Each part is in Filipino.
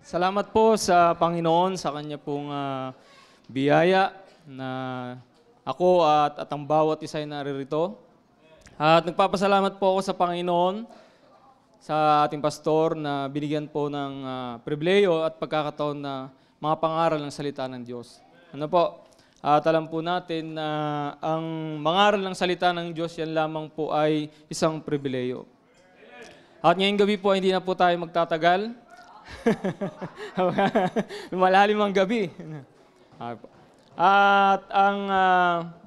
Salamat po sa Panginoon sa kanya pong biyaya na ako at ang bawat isa ay naririto. At nagpapasalamat po ako sa Panginoon, sa ating pastor na binigyan po ng pribileyo at pagkakataon na mga pangaral ng salita ng Diyos. Ano po? At alam po natin na ang mangaral ng salita ng Diyos yan lamang po ay isang pribileyo. At ngayong gabi po hindi na po tayo magtatagal. Malalim ang gabi. At ang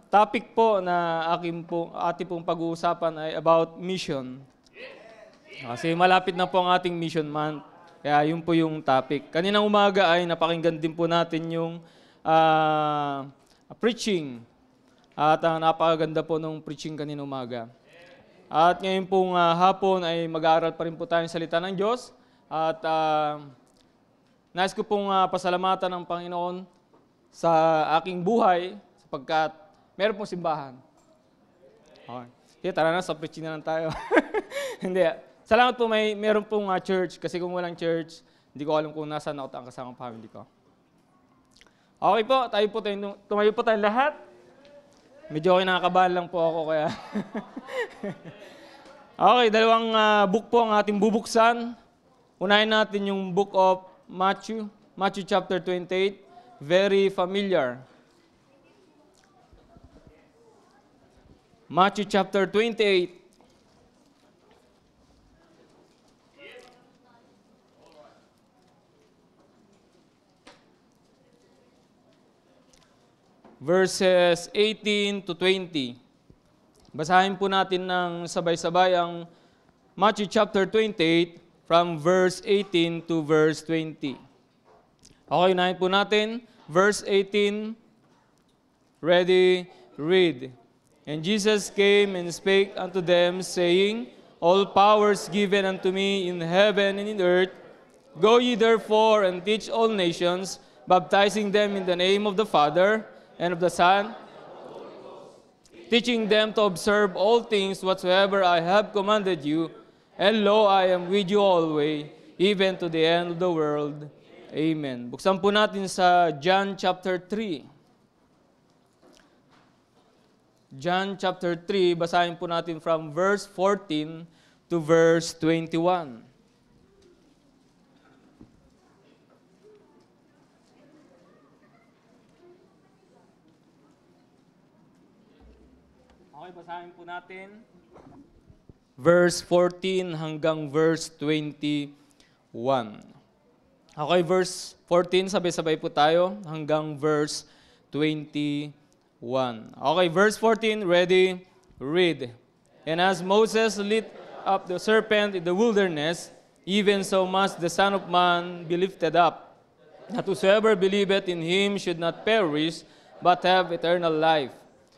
topic po na ating pong pag-uusapan ay about mission. Kasi malapit na po ang ating mission month. Kaya yun po yung topic. Kaninang umaga ay napakinggan din po natin yung preaching. At napakaganda po nung preaching kaninang umaga. At ngayon pong hapon ay mag-aaral pa rin po tayo ng salita ng Diyos. At nais ko pong pasalamatan ng Panginoon sa aking buhay sapagkat meron pong simbahan. Okay. Sige, tara na, sa preaching na lang tayo. Hindi. Salamat po meron pong church kasi kung walang church, hindi ko alam kung nasaan ako ang kasamang family ko. Okay po, tumayo po tayong lahat. Medyo kinakabahan lang po ako kaya. Okay, dalawang book po ang ating bubuksan. Unahin natin yung book of Matthew chapter 28, very familiar. Matthew chapter 28. Verses 18 to 20. Basahin po natin ng sabay-sabay ang Matthew chapter 28, from verse 18 to verse 20. Okay, unahin po natin. Verse 18. Ready, read. And Jesus came and spake unto them, saying, All power is given unto me in heaven and in earth. Go ye therefore and teach all nations, baptizing them in the name of the Father and of the Son, teaching them to observe all things whatsoever I have commanded you. And lo, I am with you always, even to the end of the world. Amen. Buksan po natin sa John chapter 3. John chapter 3, basahin po natin from verse 14 to verse 21. Okay, basahin po natin. Verse 14 hanggang verse 21. Okay, verse 14, sabay-sabay po tayo hanggang verse 21. Okay, verse 14, ready, read. And as Moses lit up the serpent in the wilderness, even so must the Son of Man be lifted up, that whosoever believeth in him should not perish, but have eternal life.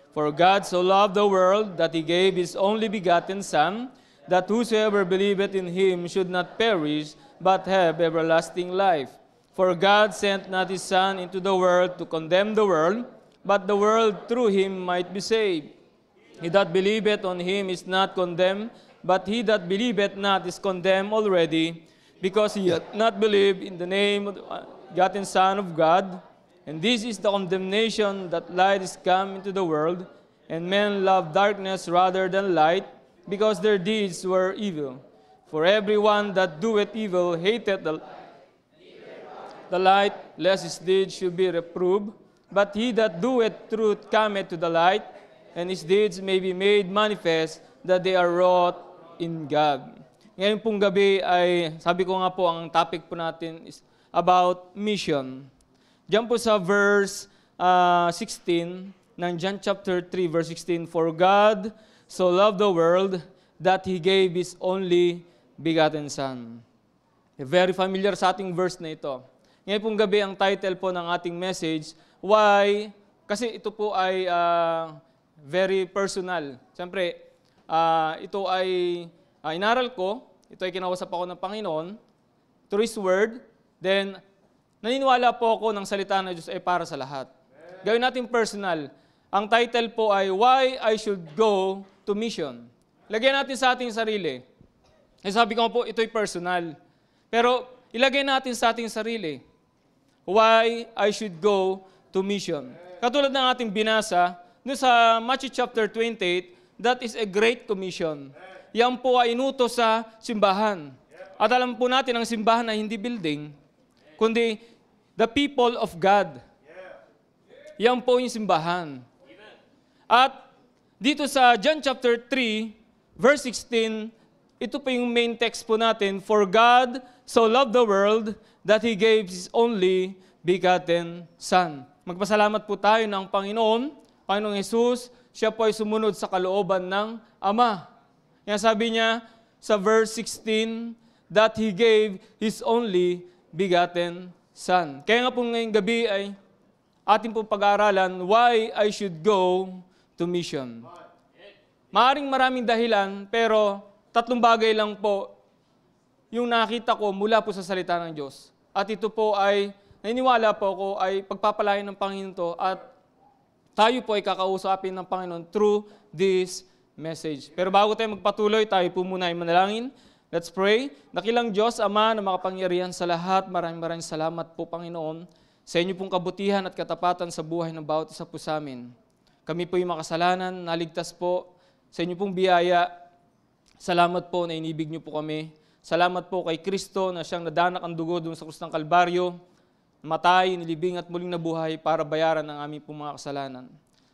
For God so loved the world that he gave his only begotten Son, that whosoever believeth in him should not perish, but have everlasting life. For God sent not his Son into the world to condemn the world, but the world through him might be saved. He that believeth on him is not condemned, but he that believeth not is condemned already, because he hath not believed in the name of the begotten Son of God. And this is the condemnation, that light is come into the world, and men love darkness rather than light, because their deeds were evil. For everyone that doeth evil hateth the light, lest his deeds should be reproved. But he that doeth truth cometh to the light, and his deeds may be made manifest, that they are wrought in God. Ngayon pong gabi ay, sabi ko nga po, ang topic po natin is about mission. Diyan po sa verse 16 ng John chapter 3 verse 16, For God so loved the world that He gave His only begotten Son. Very familiar sa ating verse na ito. Ngayon pong gabi ang title po ng ating message, Why? Kasi ito po ay very personal. Siyempre, ito ay inaral ko, ito ay kinausap ako ng Panginoon, through His Word, then naniniwala po ako ng salita ng Diyos ay para sa lahat. Gawin natin personal. Ang title po ay Why I Should Go to Mission. Lagyan natin sa ating sarili. Sabi ko po, ito'y personal. Pero ilagay natin sa ating sarili. Why I should go to mission. Katulad ng ating binasa, doon sa Matthew chapter 28, that is a great commission. Yan po ay inutos sa simbahan. At alam po natin, ang simbahan ay hindi building, kundi the people of God. Yan po yung simbahan. At dito sa John chapter 3, verse 16, ito po yung main text po natin, For God so loved the world that He gave His only begotten Son. Magpasalamat po tayo ng Panginoong Jesus, siya po ay sumunod sa kalooban ng Ama. Yan sabi niya sa verse 16, that He gave His only begotten Son. Kaya nga po ngayong gabi ay ating pong pag-aaralan, why I should go to mission. Maaring maraming dahilan, pero 3 bagay lang po yung nakita ko mula po sa salita ng Diyos. At ito po ay, naniniwala po ako, ay pagpapalain ng Panginoon to at tayo po ay kakausapin ng Panginoon through this message. Pero bago tayo magpatuloy, tayo po muna ay manalangin. Let's pray. Dakilang Diyos, Ama na makapangyarihan sa lahat, maraming salamat po, Panginoon, sa inyo pong kabutihan at katapatan sa buhay ng bawat isa po sa amin. Kami po yung makasalanan, naligtas po sa inyo pong biyaya. Salamat po na inibig niyo po kami. Salamat po kay Kristo na siyang nadanak ang dugo doon sa krus ng Kalbaryo, matay, nilibing at muling nabuhay para bayaran ang aming pong mga kasalanan.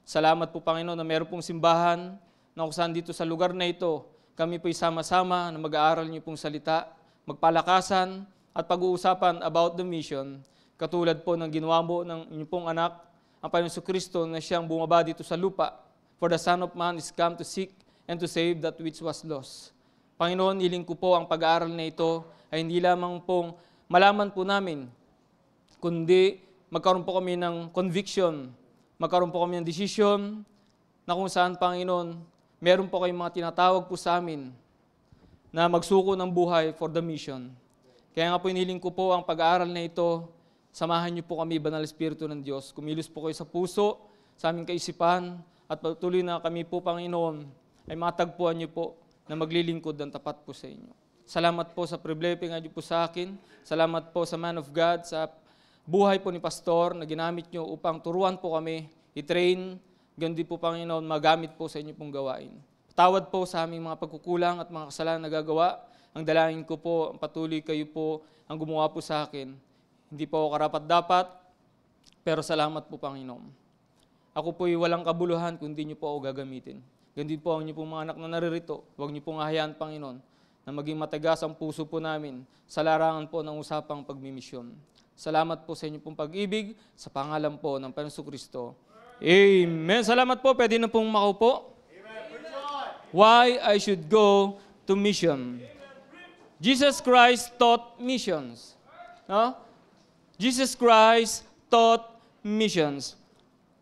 Salamat po, Panginoon, na meron pong simbahan na kung saan dito sa lugar na ito, kami po'y sama-sama na mag-aaral niyo pong salita, magpalakasan at pag-uusapan about the mission, katulad po ng ginawa mo ng inyong pong anak, ang Panginoon Kristo na siyang bumaba dito sa lupa. For the Son of Man is come to seek and to save that which was lost. Panginoon, hiling ko po ang pag-aaral na ito ay hindi lamang pong malaman po namin, kundi magkaroon po kami ng conviction, magkaroon po kami ng desisyon na kung saan, Panginoon, meron po kayong mga tinatawag po sa amin na magsuko ng buhay for the mission. Kaya nga po inihiling ko po ang pag-aaral na ito, samahan niyo po kami, Banal Espiritu ng Diyos. Kumilos po kayo sa puso, sa aming kaisipan, at patuloy na kami po, Panginoon, ay matagpuan niyo po na maglilingkod ng tapat po sa inyo. Salamat po sa pribilehyo nga niyo po sa akin. Salamat po sa man of God, sa buhay po ni Pastor na ginamit niyo upang turuan po kami, i-train, gandi po, Panginoon, magamit po sa inyo pong gawain. Tawad po sa aming mga pagkukulang at mga kasalanan na gagawa. Ang dalangin ko po, ang patuloy kayo po ang gumawa po sa akin. Hindi po ako karapat-dapat, pero salamat po, Panginoon. Ako po'y walang kabuluhan kundi niyo po ako gagamitin. Ganun po ang niyo pong mga anak na naririto. Huwag niyo pong ahayaan, Panginoon, na maging matagas ang puso po namin sa larangan po ng usapang pagmimisyon. Salamat po sa inyo pong pag-ibig, sa pangalan po ng Panginoon Kristo. Amen. Salamat po. Pwede na pong makaupo. Why I should go to mission. Jesus Christ taught missions. No? Jesus Christ taught missions.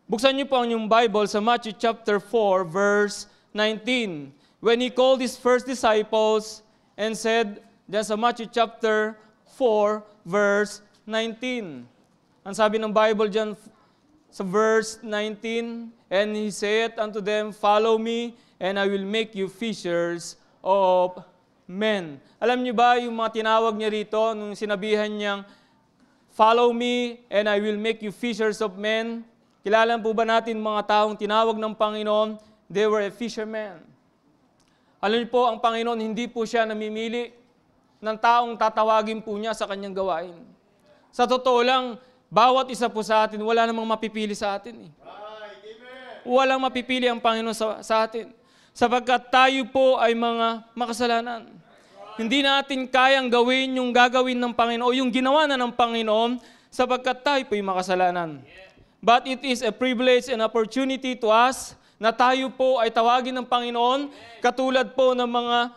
Buksan niyo po ang inyong Bible sa Matthew chapter 4, verse 19. When He called His first disciples and said, diyan sa Matthew chapter 4, verse 19. Ang sabi ng Bible diyan sa verse 19, and He said unto them, Follow me, and I will make you fishers of men. Alam niyo ba yung mga tinawag niya rito, nung sinabihan niyang, Follow me, and I will make you fishers of men? Kilala po ba natin mga taong tinawag ng Panginoon? They were a fisherman. Alam niyo po, ang Panginoon, hindi po siya namimili ng taong tatawagin po niya sa kanyang gawain. Sa totoo lang, bawat isa po sa atin, wala namang mapipili sa atin. Walang mapipili ang Panginoon sa atin. Sapagkat tayo po ay mga makasalanan. Hindi natin kayang gawin yung gagawin ng Panginoon o yung ginawa na ng Panginoon sapagkat tayo po ay makasalanan. But it is a privilege and opportunity to us na tayo po ay tawagin ng Panginoon katulad po ng mga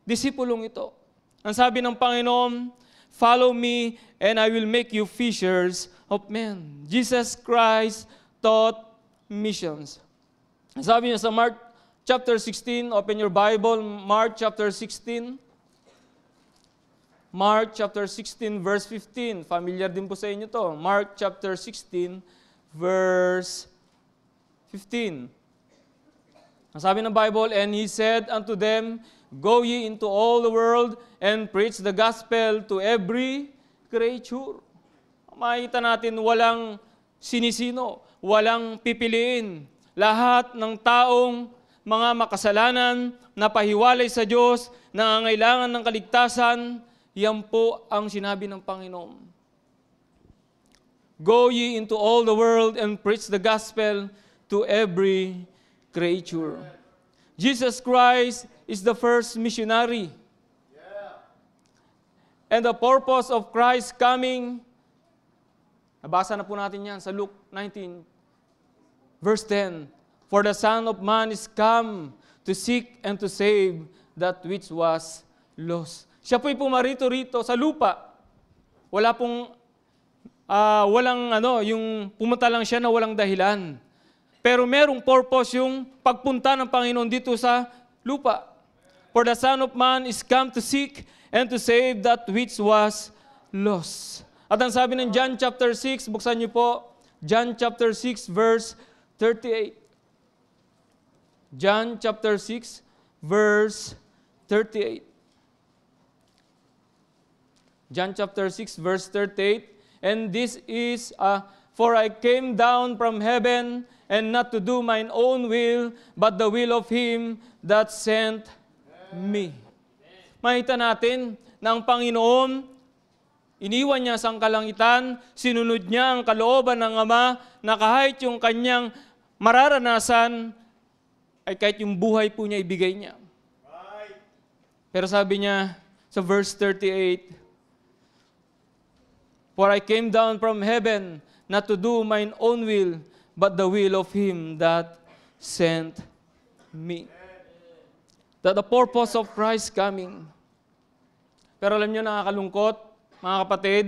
disipulong ito. Ang sabi ng Panginoon, Follow me and I will make you fishers of men. Jesus Christ taught missions. Ang sabi niya sa Mark chapter 16, open your Bible, Mark chapter 16. Mark chapter 16, verse 15. Familiar din po sa inyo to. Mark chapter 16, verse 15. Ang sabi ng Bible, And He said unto them, Go ye into all the world and preach the gospel to every creature. Makikita natin walang sinisino, walang pipiliin. Lahat ng taong mga makasalanan na pahiwalay sa Diyos, nangangailangan ng kaligtasan, yan po ang sinabi ng Panginoon. Go ye into all the world and preach the gospel to every creature. Jesus Christ is the first missionary. And the purpose of Christ's coming, nabasa na po natin yan sa Luke 19, verse 10. For the Son of Man is come to seek and to save that which was lost. Siya po'y pumarito rito sa lupa. Yung pumunta lang siya na walang dahilan. Pero merong purpose yung pagpunta ng Panginoon dito sa lupa. For the Son of Man is come to seek and to save that which was lost. At ang sabi ng John chapter 6, buksan niyo po, John chapter 6 verse 38. John chapter 6 verse 38. John chapter 6 verse 38. And this is, for I came down from heaven and not to do mine own will, but the will of Him that sent me. Makita natin na ang Panginoon, iniwan niya sa kalangitan, sinunod niya ang kalooban ng Ama, na kahit yung kanyang mararanasan, ay kahit yung buhay po niya ibigay niya. Pero sabi niya sa verse 38, for I came down from heaven not to do mine own will, but the will of Him that sent me. That the purpose of Christ coming. Pero alam niyo, nakakalungkot, mga kapatid,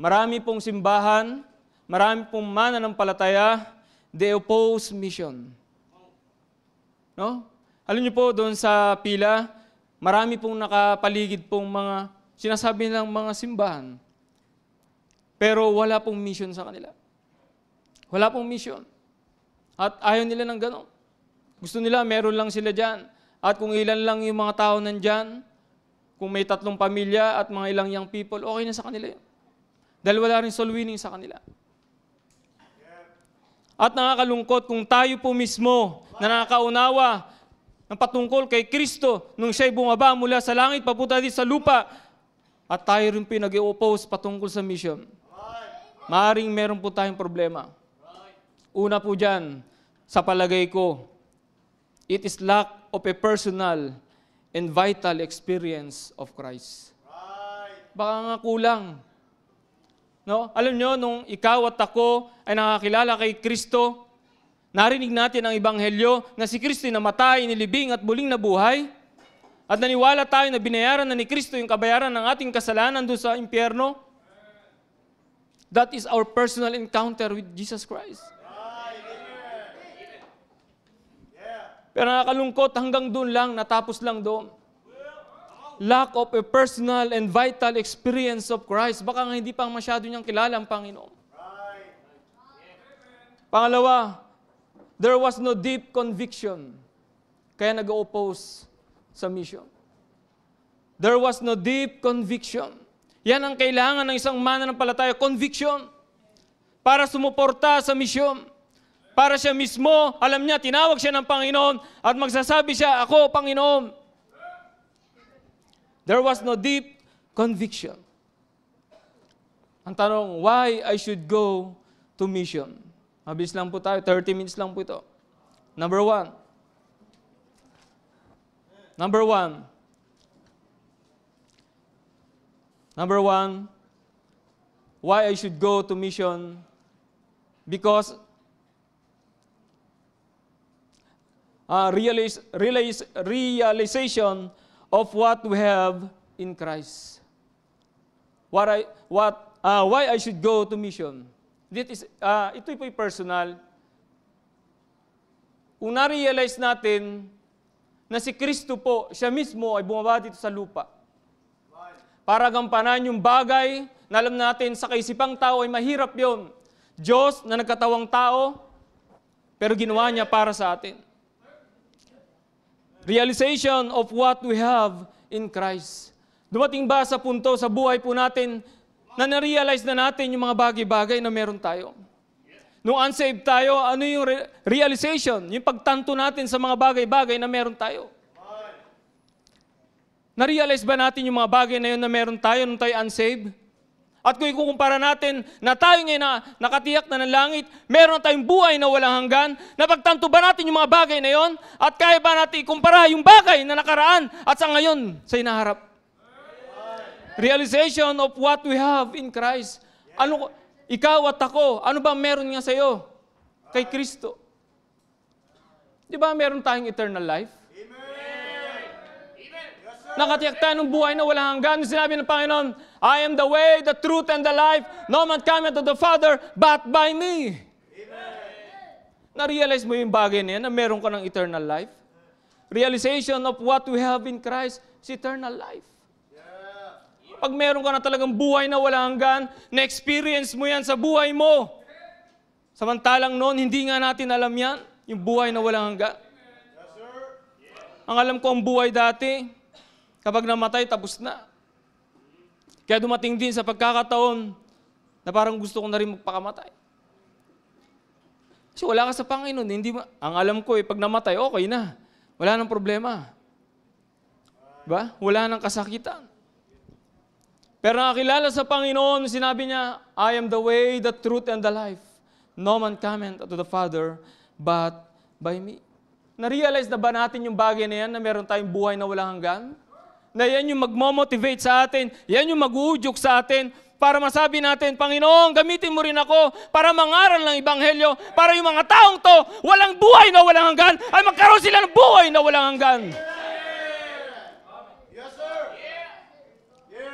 marami pong simbahan, marami pong mananampalataya, they oppose mission. No? Alam niyo po, doon sa pila, marami pong nakapaligid pong mga, sinasabi nilang mga simbahan. Pero wala pong mission sa kanila. Wala pong mission. At ayaw nila ng gano'n. Gusto nila, meron lang sila dyan. At kung ilan lang yung mga tao nandyan, kung may 3 pamilya at mga ilang young people, okay na sa kanila yun. Dahil wala rin soul winning sa kanila. At nakakalungkot kung tayo po mismo na nakakaunawa ng patungkol kay Kristo nung siya'y bumaba mula sa langit papunta dito sa lupa, at tayo rin pinag-i-oppose patungkol sa mission. Maaring meron po tayong problema. Una po dyan, sa palagay ko, it is lack of a personal and vital experience of Christ. Baka nga kulang. No? Alam nyo, nung ikaw at ako ay nakakilala kay Kristo, narinig natin ang Ebanghelyo na si Kristo namatay, nilibing at muling nabuhay, at naniwala tayo na binayaran na ni Kristo yung kabayaran ng ating kasalanan doon sa impyerno. That is our personal encounter with Jesus Christ. Pero nakakalungkot, hanggang doon lang, natapos lang doon. Lack of a personal and vital experience of Christ. Baka nga hindi pa masyado niyang kilala ang Panginoon. Pangalawa, there was no deep conviction. Kaya nag-oppose sa mission. There was no deep conviction. Yan ang kailangan ng isang mananampalataya, conviction. Para sumuporta sa mission. Para siya mismo, alam niya, tinawag siya ng Panginoon at magsasabi siya, ako, Panginoon. There was no deep conviction. Ang tanong, why I should go to mission? Mabilis lang po tayo, 30 minutes lang po ito. Number one, why I should go to mission? Because realization of what we have in Christ. Why I should go to mission? Ito po'y personal. Kung na-realize natin na si Kristo po, siya mismo ay bumaba dito sa lupa. Para gampanan yung bagay na alam natin sa kaisipang tao ay mahirap yon. Diyos na nagkatawang tao, pero ginawa niya para sa atin. Realization of what we have in Christ. Dumating ba sa punto sa buhay po natin na na-realize na natin yung mga bagay-bagay na meron tayo? Nung unsaved tayo, ano yung realization? Yung pagtanto natin sa mga bagay-bagay na meron tayo. Na-realize ba natin yung mga bagay na yun na meron tayo nung tayo unsaved? At kung ikukumpara natin na tayo ngayon na nakatiyak na ng langit, meron tayong buhay na walang hanggan, napagtanto ba natin yung mga bagay na yon? At kaya ba natin ikumpara yung bagay na nakaraan at sa ngayon sa hinaharap? Realization of what we have in Christ. Ikaw at ako, ano ba meron nga sa'yo? Kay Kristo. Di ba meron tayong eternal life? Nakatiyak tayo ng buhay na walang hanggan. Sinabi ng Panginoon, I am the way, the truth, and the life. No man cometh to the Father but by me. Na-realize mo yung bagay na yan na meron ka ng eternal life? Realization of what we have in Christ is eternal life. Pag meron ka na talagang buhay na walang hanggan, na-experience mo yan sa buhay mo. Samantalang noon, hindi nga natin alam yan, yung buhay na walang hanggan. Ang alam ko ang buhay dati, kapag namatay, tapos na. Kaya dumating din sa pagkakataon na parang gusto ko na rin magpakamatay. Kasi wala ka sa Panginoon. Ang alam ko, pag namatay, okay na. Wala nang problema. Diba? Wala nang kasakitan. Pero nakakilala sa Panginoon, sinabi niya, I am the way, the truth, and the life. No man cometh to the Father but by me. Na-realize na ba natin yung bagay na yan na meron tayong buhay na walang hanggan? Na yan yung magmomotivate sa atin, yan yung mag-uudyok sa atin para masabi natin, Panginoon, gamitin mo rin ako para mangaral ng Ebanghelyo, para yung mga taong to, walang buhay na walang hanggan, ay magkaroon sila ng buhay na walang hanggan.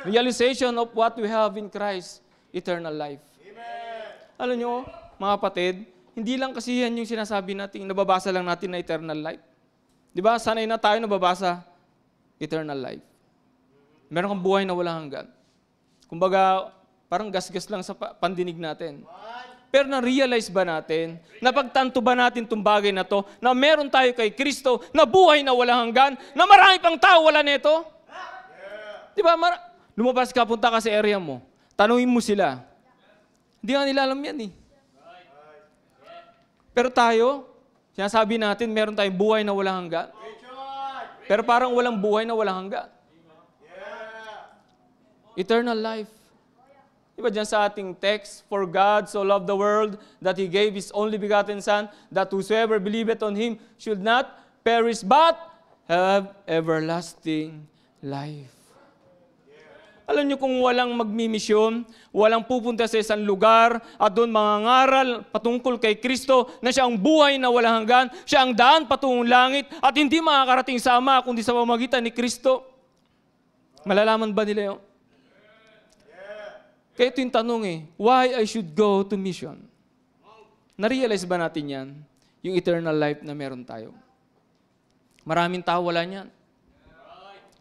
Realization of what we have in Christ, eternal life. Amen. Alam nyo, mga kapatid, hindi lang kasi yan yung sinasabi natin, nababasa lang natin na eternal life. Di ba? Sanay na tayo nababasa eternal life. Meron kang buhay na walang hanggan. Kumbaga, parang gasgas lang sa pandinig natin. Pero na-realize ba natin, napagtanto ba natin itong bagay na to, na meron tayo kay Kristo, na buhay na walang hanggan, na marami pang tao wala nito? Di ba? Lumabas ka, punta ka sa area mo. Tanungin mo sila. Hindi nga nila alam yan eh. Pero tayo, sinasabi natin, meron tayong buhay na walang hanggan. Pero parang walang buhay na walang hanggan. Eternal life. Diba dyan sa ating text, For God so loved the world that He gave His only begotten Son, that whosoever believeth on Him should not perish but have everlasting life. Alam niyo kung walang magmimisyon, walang pupunta sa isang lugar at doon mangangaral patungkol kay Kristo na siya ang buhay na walang hanggan, siya ang daan patungong langit at hindi makakarating sa Ama kundi sa pamamagitan ni Kristo. Malalaman ba nila yun? Kaya ito yung tanong why I should go to mission? Na-realize ba natin yan? Yung eternal life na meron tayo. Maraming tao wala niyan.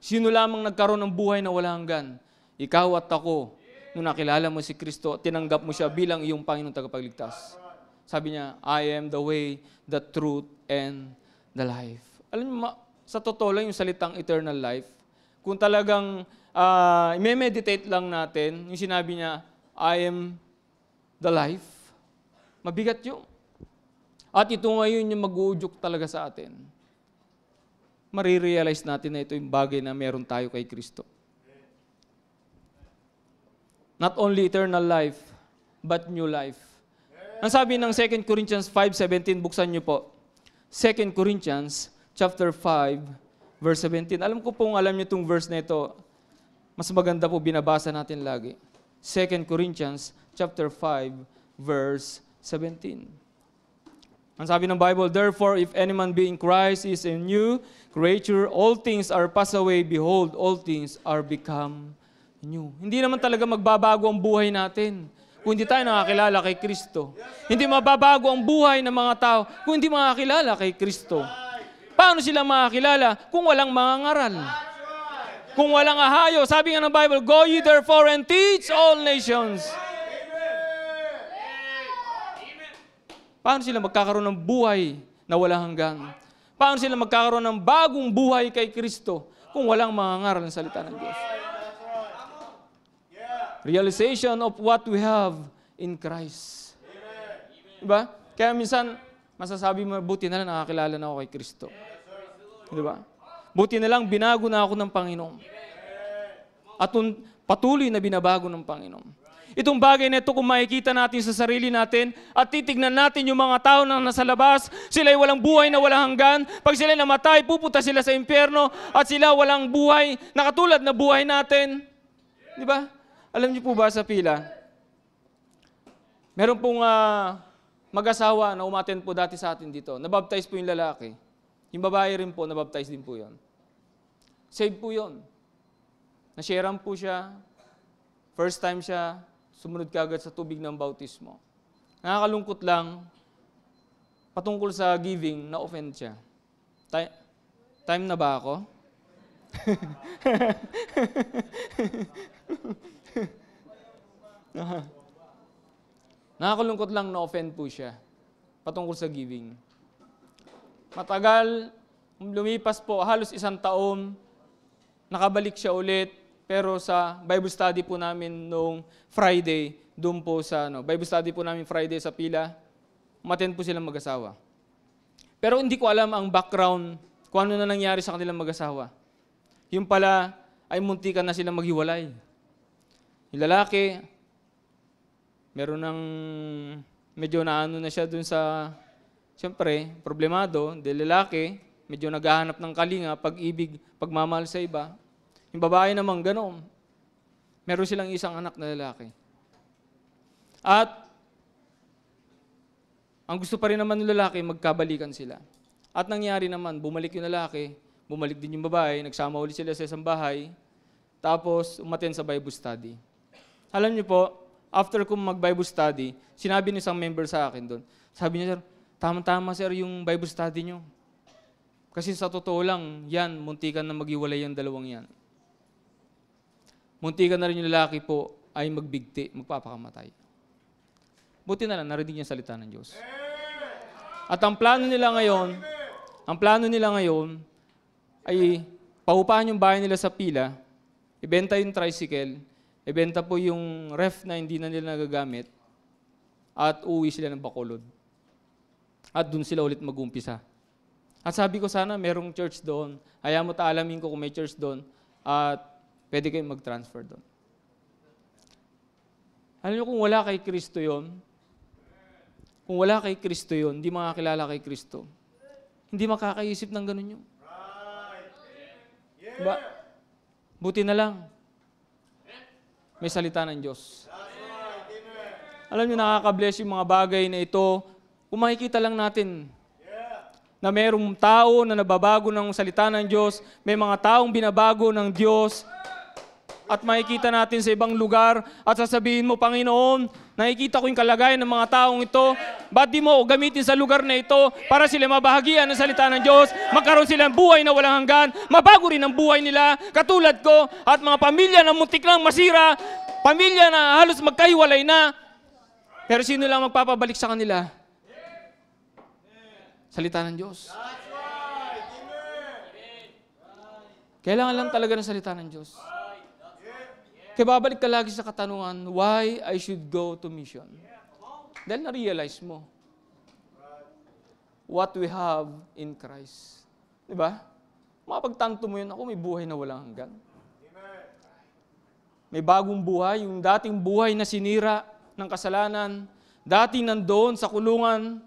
Sino lamang nagkaroon ng buhay na walang hanggan? Ikaw at ako, nung nakilala mo si Kristo, tinanggap mo siya bilang iyong Panginoong tagapagligtas. Sabi niya, I am the way, the truth, and the life. Alam mo, sa totoo lang yung salitang eternal life, kung talagang i-meditate lang natin, yung sinabi niya, I am the life, mabigat yun. At ito ngayon yung mag-uudyok talaga sa atin. Marirealize natin na ito yung bagay na meron tayo kay Kristo. Not only eternal life, but new life. Ang sabi ng 2 Corinthians 5:17, buksan niyo po. 2 Corinthians chapter 5, verse 17. Alam ko pong alam niyo itong verse na ito. Mas maganda po binabasa natin lagi. 2 Corinthians chapter 5, verse 17. Ang sabi ng Bible, Therefore, if any man be in Christ is a new creature, all things are passed away, behold, all things are become new. Hindi naman talaga magbabago ang buhay natin kung hindi tayo nakakilala kay Kristo. Hindi mababago ang buhay ng mga tao kung hindi makakilala kay Kristo. Paano sila makakilala kung walang mangangaral? Kung walang ahayo? Sabi nga ng Bible, Go ye therefore and teach all nations. Paano sila magkakaroon ng buhay na walang hanggan? Paano sila magkakaroon ng bagong buhay kay Kristo kung walang mangangaral ng salita ng Diyos? Realization of what we have in Christ. Diba? Kaya minsan, masasabi mo, buti na lang nakakilala na ako kay Kristo. Diba? Buti na lang binago na ako ng Panginoon. At patuloy na binabago ng Panginoon. Itong bagay na ito, kung makikita natin sa sarili natin at titignan natin yung mga tao na nasa labas, sila ay walang buhay na walang hanggan. Pag sila namatay, pupunta sila sa impyerno at sila walang buhay na katulad na buhay natin. Di ba? Alam niyo po ba sa pila, meron pong mag-asawa na umattend po dati sa atin dito. Nabaptize po yung lalaki. Yung babae rin po, nabaptize din po yun. Save po yun. Nasharean po siya. First time siya, sumunod kagad sa tubig ng bautismo. Nakakalungkot lang, patungkol sa giving, na-offend siya. Time na ba ako? Nakakalungkot lang, na-offend po siya. Patungkol sa giving. Matagal, lumipas po, halos 1 taon, nakabalik siya ulit. Pero sa Bible study po namin noong Friday, doon po sa Bible study po namin Friday sa pila, umattend po silang mag-asawa. Pero hindi ko alam ang background kung ano na nangyari sa kanilang mag-asawa. Yung pala ay muntikan na silang maghiwalay. Yung lalaki, meron ng medyo naano na siya doon sa, siyempre, problemado. Dahil lalaki, medyo naghahanap ng kalinga, pag-ibig, pagmamahal sa iba. Yung babae naman ganoon. Meron silang isang anak na lalaki. At ang gusto pa rin naman ng lalaki, magkabalikan sila. At nangyari naman, bumalik yung lalaki, bumalik din yung babae, nagsama ulit sila sa isang bahay, tapos umattend sa Bible study. Alam niyo po, after kong mag-Bible study, sinabi ng isang member sa akin doon, sabi niya, sir, tama-tama sir yung Bible study niyo. Kasi sa totoo lang, yan, muntikan na maghiwalay yung dalawang yan. Muntikan na rin yung lalaki po ay magbigti, magpapakamatay. Buti na lang, narinig niya salita ng Diyos. At ang plano nila ngayon ay paupahan yung bahay nila sa pila, ibenta yung tricycle, ibenta po yung ref na hindi na nila nagagamit, at uuwi sila ng Bacolod. At doon sila ulit mag-umpisa. At sabi ko sana merong church doon, ayaw mo taalamin ko kung may church doon, at pwede kayong mag-transfer doon. Alam niyo kung wala kay Kristo yon, hindi makakilala kay Kristo, hindi makakaisip ng ganun yun. Diba? Buti na lang, may salita ng Diyos. Alam niyo, nakaka-bless yung mga bagay na ito, kung makikita lang natin, na mayroong tao na nababago ng salita ng Diyos, may mga taong binabago ng Diyos, at makikita natin sa ibang lugar at sasabihin mo, Panginoon, nakikita ko yung kalagayan ng mga taong ito, ba't di mo gamitin sa lugar na ito para sila mabahagian ng salita ng Diyos, magkaroon sila ng buhay na walang hanggan, mabago rin ang buhay nila, katulad ko, at mga pamilya na muntik lang masira, pamilya na halos magkahiwalay na, pero sino lang magpapabalik sa kanila? Salita ng Diyos. Kailangan lang talaga ng salita ng Diyos. Kaya babalik ka lagi sa katanungan, why I should go to mission? Dahil na-realize mo what we have in Christ. Diba? Mapagtanto mo yun, ako may buhay na walang hanggan. May bagong buhay, yung dating buhay na sinira ng kasalanan, dating nandoon sa kulungan,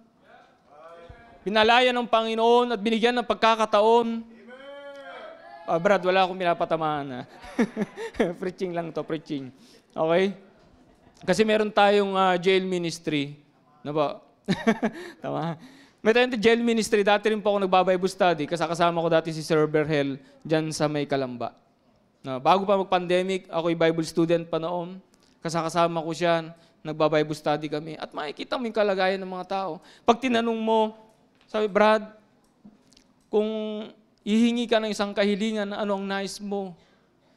pinalaya ng Panginoon at binigyan ng pagkakataon. Brad, wala akong pinapatamaan. Preaching lang to, preaching. Okay? Kasi meron tayong jail ministry. Ano ba? Tama. May tayong jail ministry. Dati rin po ako nagbabible study. Kasama ko dati si Sir Berhel dyan sa may Kalamba. Bago pa mag-pandemic, ako'y Bible student pa noon. Kasama ko siya. Nagbabible study kami. At makikita mo yung kalagayan ng mga tao. Pag tinanong mo, sabi, Brad, kung ihingi ka ng isang kahilingan na ano ang nais mo,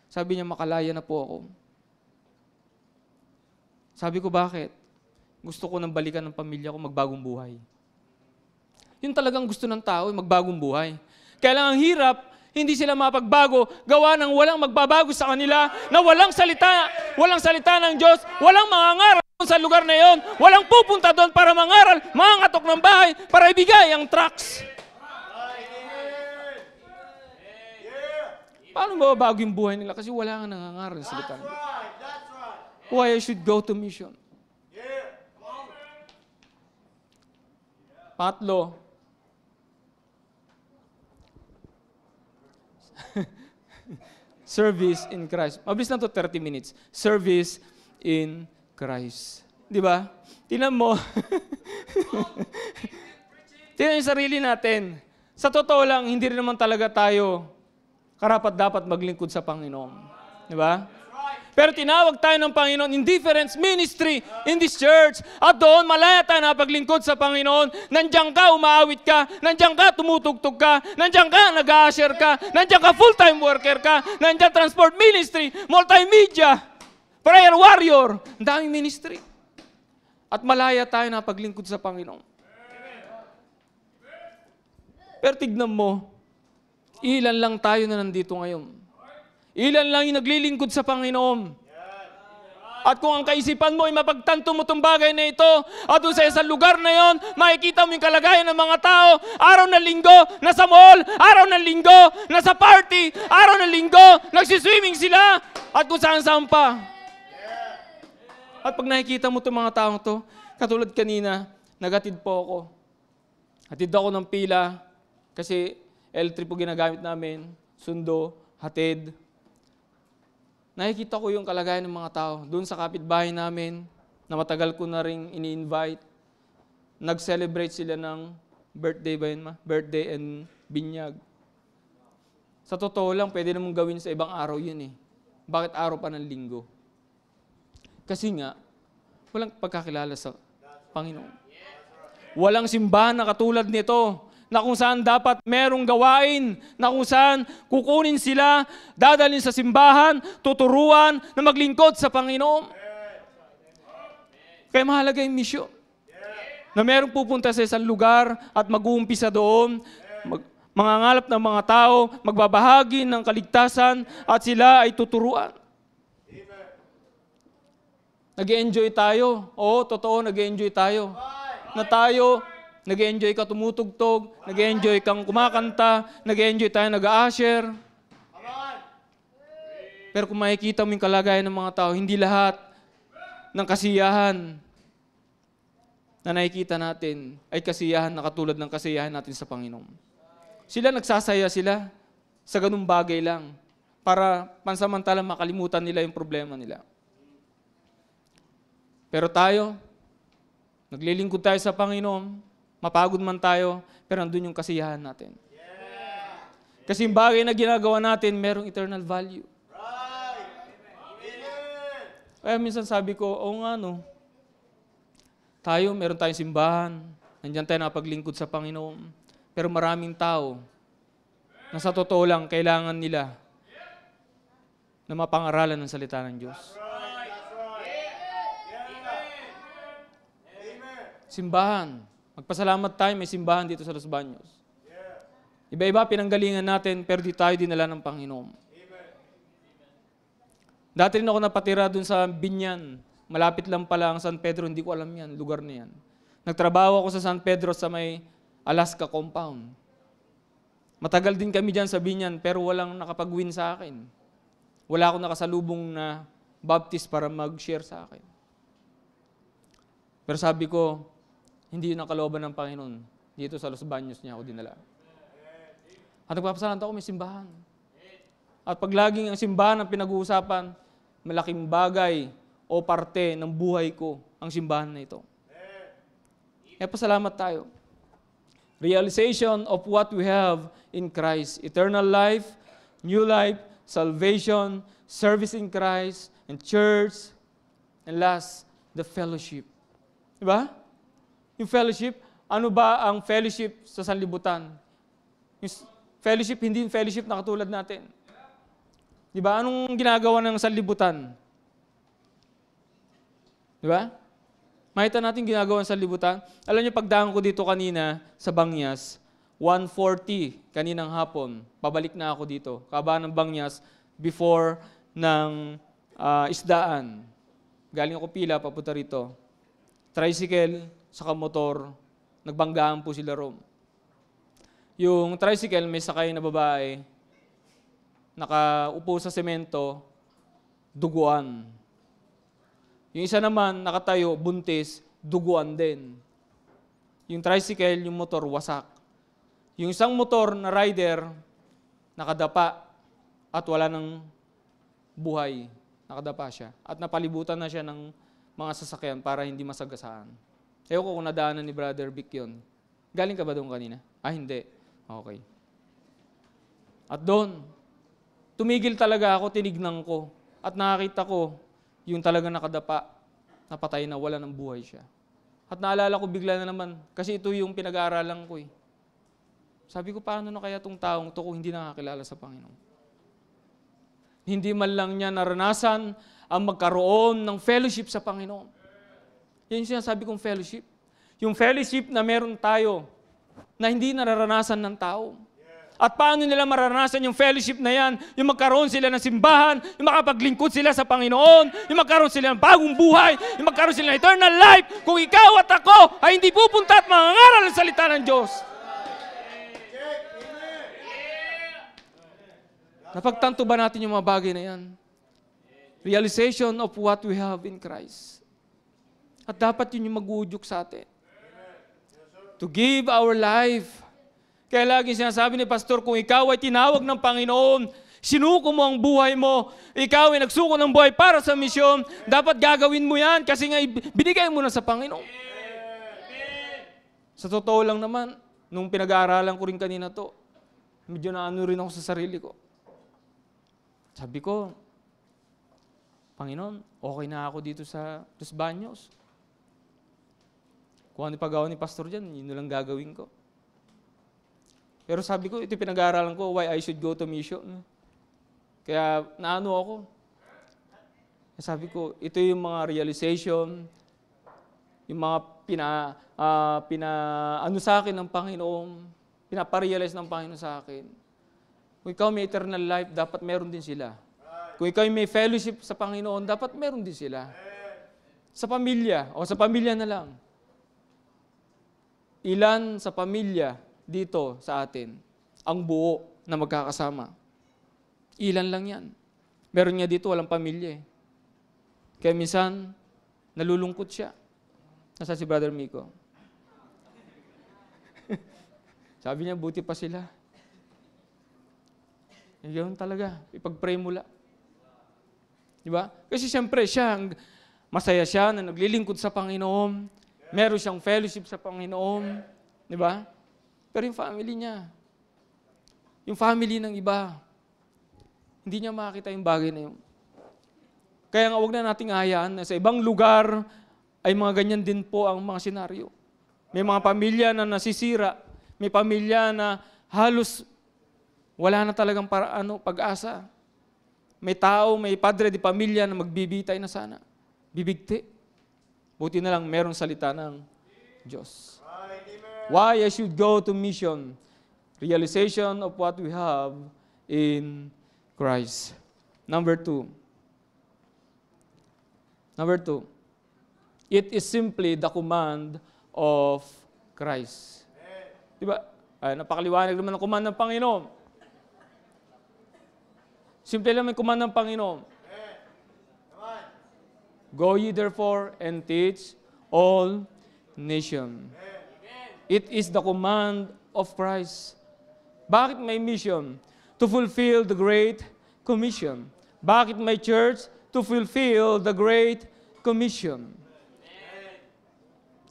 sabi niya, makalaya na po ako. Sabi ko, bakit? Gusto ko nang balikan ng pamilya ko, magbagong buhay. Yun talagang gusto ng tao, magbagong buhay. Kaya lang ang hirap, hindi sila mapagbago, gawa ng walang magbabago sa kanila, na walang salita ng Diyos, walang mangangaral sa lugar na yon, walang pupunta doon para mangaral, mangatok ng bahay, para ibigay ang tracts. Paano mababago yung buhay nila? Kasi wala nga nangangaral sa salita. Why I should go to mission? Patlo, service in Christ. Mabilis na to, 30 minutes. Service in Christ. Di ba? Tingnan mo. Tingnan yung sarili natin. Sa totoo lang, hindi rin naman talaga tayo karapat-dapat maglingkod sa Panginoon. Di ba? Pero tinawag tayo ng Panginoon in different ministry in this church. At doon, malaya tayo na paglingkod sa Panginoon. Nandiyan ka, umaawit ka. Nandiyan ka, tumutugtog ka. Nandiyan ka, nag-a-usher ka. Nandiyan ka, full-time worker ka. Nandiyan, transport ministry, multimedia, prayer warrior. Ang daming ministry. At malaya tayo na paglingkod sa Panginoon. Pero tignan mo, ilan lang tayo na nandito ngayon. Ilan lang yung naglilingkod sa Panginoon. At kung ang kaisipan mo ay mapagtanto mo itong bagay na ito, at doon sa lugar na yon, makikita mo yung kalagayan ng mga tao, araw ng linggo, nasa mall, araw ng linggo, nasa party, araw ng linggo, nagsiswimming sila, at kung saan-saan pa. At pag nakikita mo itong mga taong to, katulad kanina, nagatid po ako. Hatid ako ng pila, kasi L3 po ginagamit namin, sundo, hatid. Nakikita ko yung kalagayan ng mga tao. Doon sa kapitbahay namin, na matagal ko na rin ini-invite, nag-celebrate sila ng birthday ba yun, ma? Birthday and binyag. Sa totoo lang, pwede namang gawin sa ibang araw yun eh. Bakit araw pa ng linggo? Kasi nga, walang pagkakilala sa Panginoon. Walang simbahan na katulad nito, na kung saan dapat merong gawain, na kung saan kukunin sila, dadalhin sa simbahan, tuturuan na maglingkod sa Panginoon. Kaya mahalaga yung misyon. Na merong pupunta sa isang lugar at mag-uumpisa doon, mangangalap ng mga tao, magbabahagi ng kaligtasan at sila ay tuturuan. Nag-e-enjoy tayo. Oo, totoo, nag-e-enjoy tayo. Na tayo, nag-e-enjoy ka tumutugtog, nag-e-enjoy kang kumakanta, nag-e-enjoy tayo nag-a-usher. Pero kung makikita mo yung kalagayan ng mga tao, hindi lahat ng kasiyahan na nakikita natin ay kasiyahan na katulad ng kasiyahan natin sa Panginoon. Sila nagsasaya sila sa ganung bagay lang para pansamantalang makalimutan nila yung problema nila. Pero tayo, naglilingkod tayo sa Panginoon, mapagod man tayo, pero nandun yung kasiyahan natin. Kasi yung bagay na ginagawa natin, merong eternal value. Kaya minsan sabi ko, oo nga no, tayo, meron tayong simbahan, nandiyan tayo napaglingkod sa Panginoon, pero maraming tao na sa totoo lang, kailangan nila na mapangaralan ng salita ng Diyos. Simbahan. Magpasalamat tayo, may simbahan dito sa Los Baños. Iba-iba pinanggalingan natin, pero di tayo dinala ng Panginoon. Dati rin ako napatira dun sa Binyan. Malapit lang pala ang San Pedro, hindi ko alam yan, lugar na yan. Nagtrabaho ako sa San Pedro sa may Alaska compound. Matagal din kami dyan sa Binyan, pero walang nakapag-win sa akin. Wala akong nakasalubong na baptist para mag-share sa akin. Pero sabi ko, hindi yun ang kalooban ng Panginoon. Dito sa Los Baños niya ako dinala. At nagpapasalamat ako, may simbahan. At pag laging ang simbahan ang pinag-uusapan, malaking bagay o parte ng buhay ko ang simbahan na ito. Kaya pasalamat tayo. Realization of what we have in Christ. Eternal life, new life, salvation, service in Christ, and church, and last, the fellowship. Diba? Yung fellowship, ano ba ang fellowship sa sanlibutan? Yung fellowship, hindi yung fellowship na katulad natin. Diba? Anong ginagawa ng sanlibutan? Diba? Makita natin ginagawa sa libutan. Alam niyo, pagdaan ko dito kanina sa Bangyas, 1:40 kaninang hapon, pabalik na ako dito. Kabaan ng Bangyas before ng isdaan. Galing ako pila, papunta rito. Tricycle, saka motor, nagbanggaan po sila ron. Yung tricycle, may sakay na babae, nakaupo sa semento, duguan. Yung isa naman, nakatayo, buntis, duguan din. Yung tricycle, yung motor, wasak. Yung isang motor na rider, nakadapa at wala ng buhay. Nakadapa siya. At napalibutan na siya ng mga sasakyan para hindi masagasaan. Ewan ko kung nadaanan ni Brother Vic yun. Galing ka ba doon kanina? Hindi. Okay. At doon, tumigil talaga ako, tinignan ko. At nakakita ko, yung talaga nakadapa, napatay na, wala ng buhay siya. At naalala ko bigla na naman, kasi ito yung pinag-aaralan ko eh. Sabi ko, paano na kaya itong taong ito kung hindi nakakilala sa Panginoon? Hindi man lang niya naranasan ang magkaroon ng fellowship sa Panginoon. Yan yung sinasabi kong fellowship. Yung fellowship na meron tayo na hindi nararanasan ng tao. At paano nila mararanasan yung fellowship na yan? Yung magkaroon sila ng simbahan, yung makapaglingkod sila sa Panginoon, yung magkaroon sila ng bagong buhay, yung magkaroon sila ng eternal life. Kung ikaw at ako ay hindi pupunta at mangangaral ang salita ng Diyos. Napagtanto ba natin yung mga bagay na yan? Realization of what we have in Christ. At dapat yun yung mag-uudyok sa atin. To give our life. Kaya lagi sinasabi ni Pastor, kung ikaw ay tinawag ng Panginoon, sinuko mo ang buhay mo, ikaw ay nagsuko ng buhay para sa misyon, dapat gagawin mo yan kasi nga binigay mo na sa Panginoon. Sa totoo lang naman, nung pinag-aaralan ko rin kanina to, medyo naano rin ako sa sarili ko. Sabi ko, Panginoon, okay na ako dito sa Los Baños. Kung ano pagawa ni Pastor dyan, yun lang gagawin ko. Pero sabi ko, ito pinag-aaralan ko, why I should go to mission. Kaya naano ako. Sabi ko, ito yung mga realization, yung mga ano sa akin ng Panginoon, pinaparealize ng Panginoon sa akin. Kung ikaw may eternal life, dapat meron din sila. Kung ikaw may fellowship sa Panginoon, dapat meron din sila. Sa pamilya, o sa pamilya na lang. Ilan sa pamilya dito sa atin ang buo na magkakasama? Ilan lang yan. Meron nga dito, walang pamilya eh. Kaya minsan, nalulungkot siya. Nasa si Brother Miko. Sabi niya, buti pa sila. Ganun talaga. Ipag-pray mo lang. Diba? Kasi siyempre, masaya siya na naglilingkod sa Panginoon. Meron siyang fellowship sa Panginoon. Diba? Pero yung family niya, yung family ng iba, hindi niya makakita yung bagay na yun. Kaya nga, huwag na nating hayaan na sa ibang lugar ay mga ganyan din po ang mga senaryo. May mga pamilya na nasisira. May pamilya na halos wala na talagang pag-asa. May tao, may padre di pamilya na magbibitay na sana. Bibigti. Buti na lang merong salita ng Diyos. Why I should go to mission? Realization of what we have in Christ. Number two. It is simply the command of Christ. Diba? Napakaliwanag naman ang command ng Panginoon. Simple lang may command ng Panginoon. Go ye therefore and teach all nations. It is the command of Christ. Bakit may mission? To fulfill the Great Commission. Bakit may church? To fulfill the Great Commission.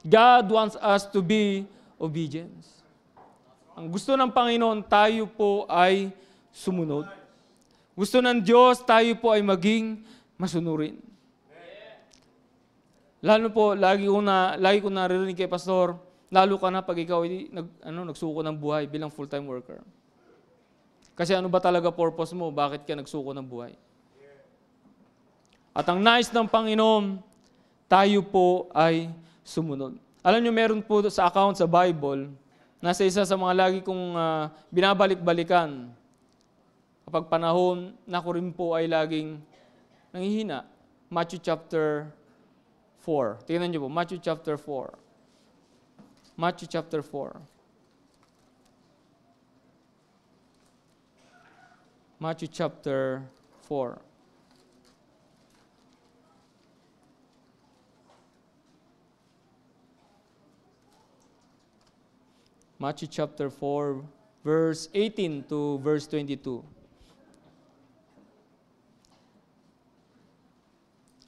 God wants us to be obedient. Ang gusto ng Panginoon, tayo po ay sumunod. Gusto ng Diyos, tayo po ay maging masunurin. Lalo po, lagi ko naririnig kay Pastor, lalo ka na pag ikaw ay nagsuko ng buhay bilang full-time worker. Kasi ano ba talaga purpose mo? Bakit ka nagsuko ng buhay? At ang nais ng Panginoon, tayo po ay sumunod. Alam nyo, meron po sa account sa Bible, nasa isa sa mga lagi kong binabalik-balikan. Kapag panahon na ko rin po ay laging nanghihina. Matthew chapter 4. Tingnan nyo po, Matthew chapter 4. Matthew chapter 4. Matthew chapter 4. Matthew chapter 4, verse 18 to verse 22.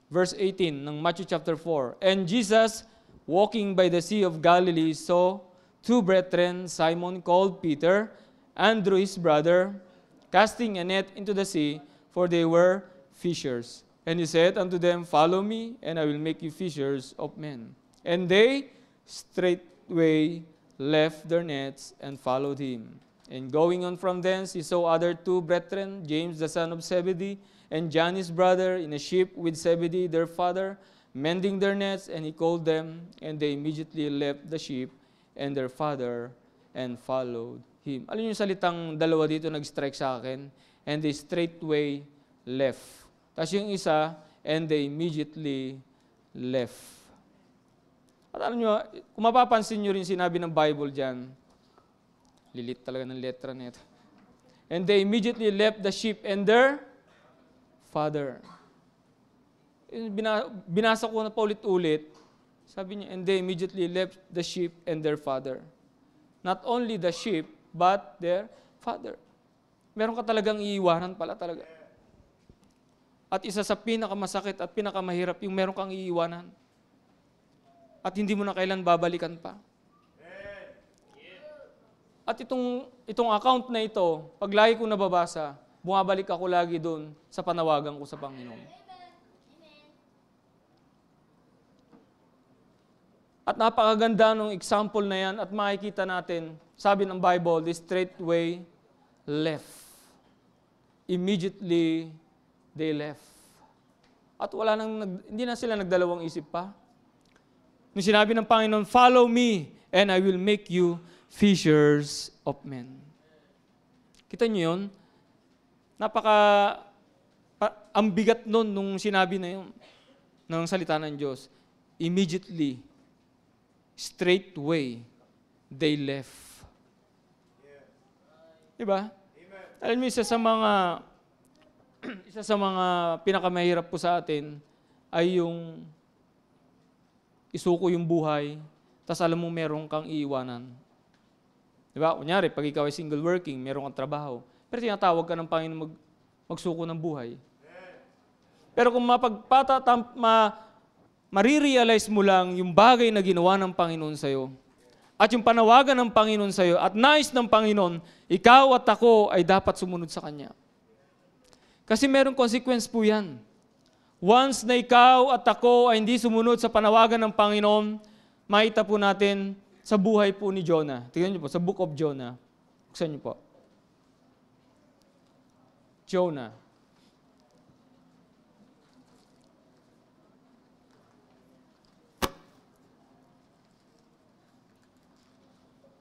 Verse 18 ng Matthew chapter 4. And Jesus, walking by the Sea of Galilee, saw two brethren, Simon called Peter, Andrew his brother, casting a net into the sea, for they were fishers. And he said unto them, Follow me, and I will make you fishers of men. And they straightway left their nets and followed him. And going on from thence, he saw other two brethren, James the son of Zebedee, and John his brother, in a ship with Zebedee their father, mending their nets, and he called them, and they immediately left the ship and their father, and followed him. Alam niyo yung salitang dalawa dito nag-strike sa akin? And they straightway left. Tapos yung isa, and they immediately left. At alam niyo, kung mapapansin niyo rin sinabi ng Bible dyan, lilit talaga ng letra nito. And they immediately left the ship and their father. Binasa ko na paulit-ulit, sabi niya, and they immediately left the ship and their father. Not only the ship, but their father. Meron ka talagang iiwanan pala talaga. At isa sa pinakamasakit at pinakamahirap, yung meron kang iiwanan. At hindi mo na kailan babalikan pa. At itong account na ito, pag lagi ko nababasa, bumabalik ako lagi doon sa panawagan ko sa Panginoon. At napakaganda ng example na yan at makikita natin, sabi ng Bible, they straightway left. Immediately, they left. At hindi na sila nagdalawang isip pa. Nung sinabi ng Panginoon, follow me and I will make you fishers of men. Kita niyo yun? Ang bigat nun nung sinabi na yun, ng salita ng Diyos. Immediately, straightway, they left. Diba? Alam mo, isa sa mga pinakamahirap po sa atin ay yung isuko yung buhay, tas alam mo meron kang iiwanan. Diba? Kunyari, pag ikaw ay single working, meron kang trabaho, pero tinatawag ka ng Panginoon magsuko ng buhay. Pero kung marirealize mo lang yung bagay na ginawa ng Panginoon sa'yo, at yung panawagan ng Panginoon sa'yo, at nais ng Panginoon, ikaw at ako ay dapat sumunod sa Kanya. Kasi merong consequence po yan. Once na ikaw at ako ay hindi sumunod sa panawagan ng Panginoon, makita po natin sa buhay po ni Jonah. Tingnan niyo po, sa Book of Jonah. Buksan niyo po. Jonah.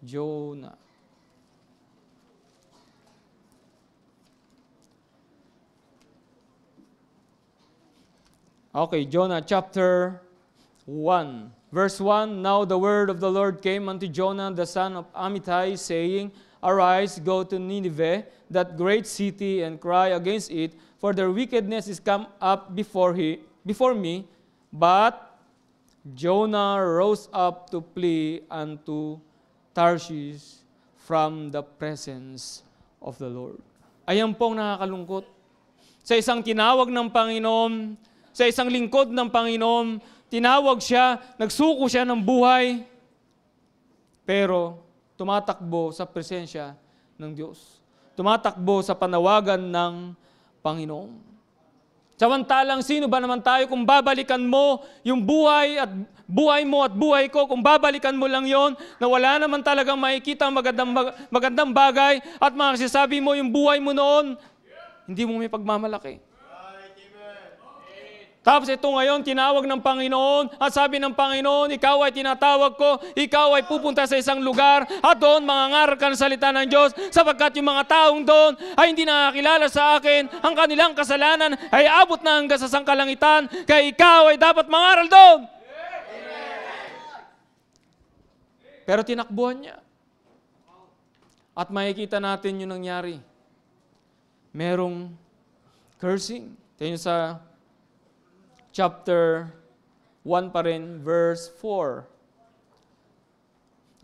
Jonah. Okay, Jonah chapter 1. Verse 1, Now the word of the Lord came unto Jonah, the son of Amittai, saying, Arise, go to Nineveh, that great city, and cry against it, for their wickedness is come up before me. But Jonah rose up to flee unto Tarshish from the presence of the Lord. Ayan pong nakakalungkot. Sa isang tinawag ng Panginoon, sa isang lingkod ng Panginoon, tinawag siya, nagsuko siya ng buhay, pero tumatakbo sa presensya ng Diyos. Tumatakbo sa panawagan ng Panginoon. Samantalang sino ba naman tayo kung babalikan mo yung buhay mo at buhay ko, kung babalikan mo lang yon na wala naman talagang makikita magandang bagay at makasisabi mo yung buhay mo noon, hindi mo may pagmamalaki. Tapos ito ngayon, tinawag ng Panginoon at sabi ng Panginoon, ikaw ay tinatawag ko, ikaw ay pupunta sa isang lugar at doon mangangaral ka ng salita ng Diyos sapagkat yung mga taong doon ay hindi nakakilala sa akin, ang kanilang kasalanan ay abot na hanggang sa sangkalangitan, kaya ikaw ay dapat mangaral doon. Pero tinakbuhan niya. At makikita natin yung nangyari. Merong cursing. Tingnan sa chapter 1 pa rin, verse 4.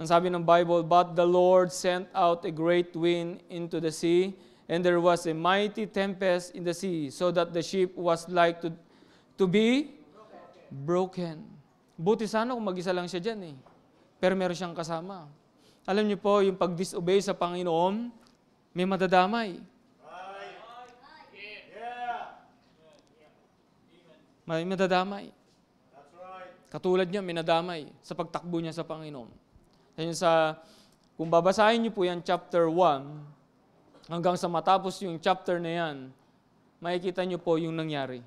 Ang sabi ng Bible, "But the Lord sent out a great wind into the sea, and there was a mighty tempest in the sea, so that the ship was like to be broken." Buti sana kung mag-isa lang siya dyan eh. Pero meron siyang kasama. Alam niyo po, yung pag-disobey sa Panginoon, may madadamay. May madadamay. Katulad niya, may nadamay sa pagtakbo niya sa Panginoon. Kung babasahin niyo po yan, chapter 1, hanggang sa matapos yung chapter na yan, makikita niyo po yung nangyari.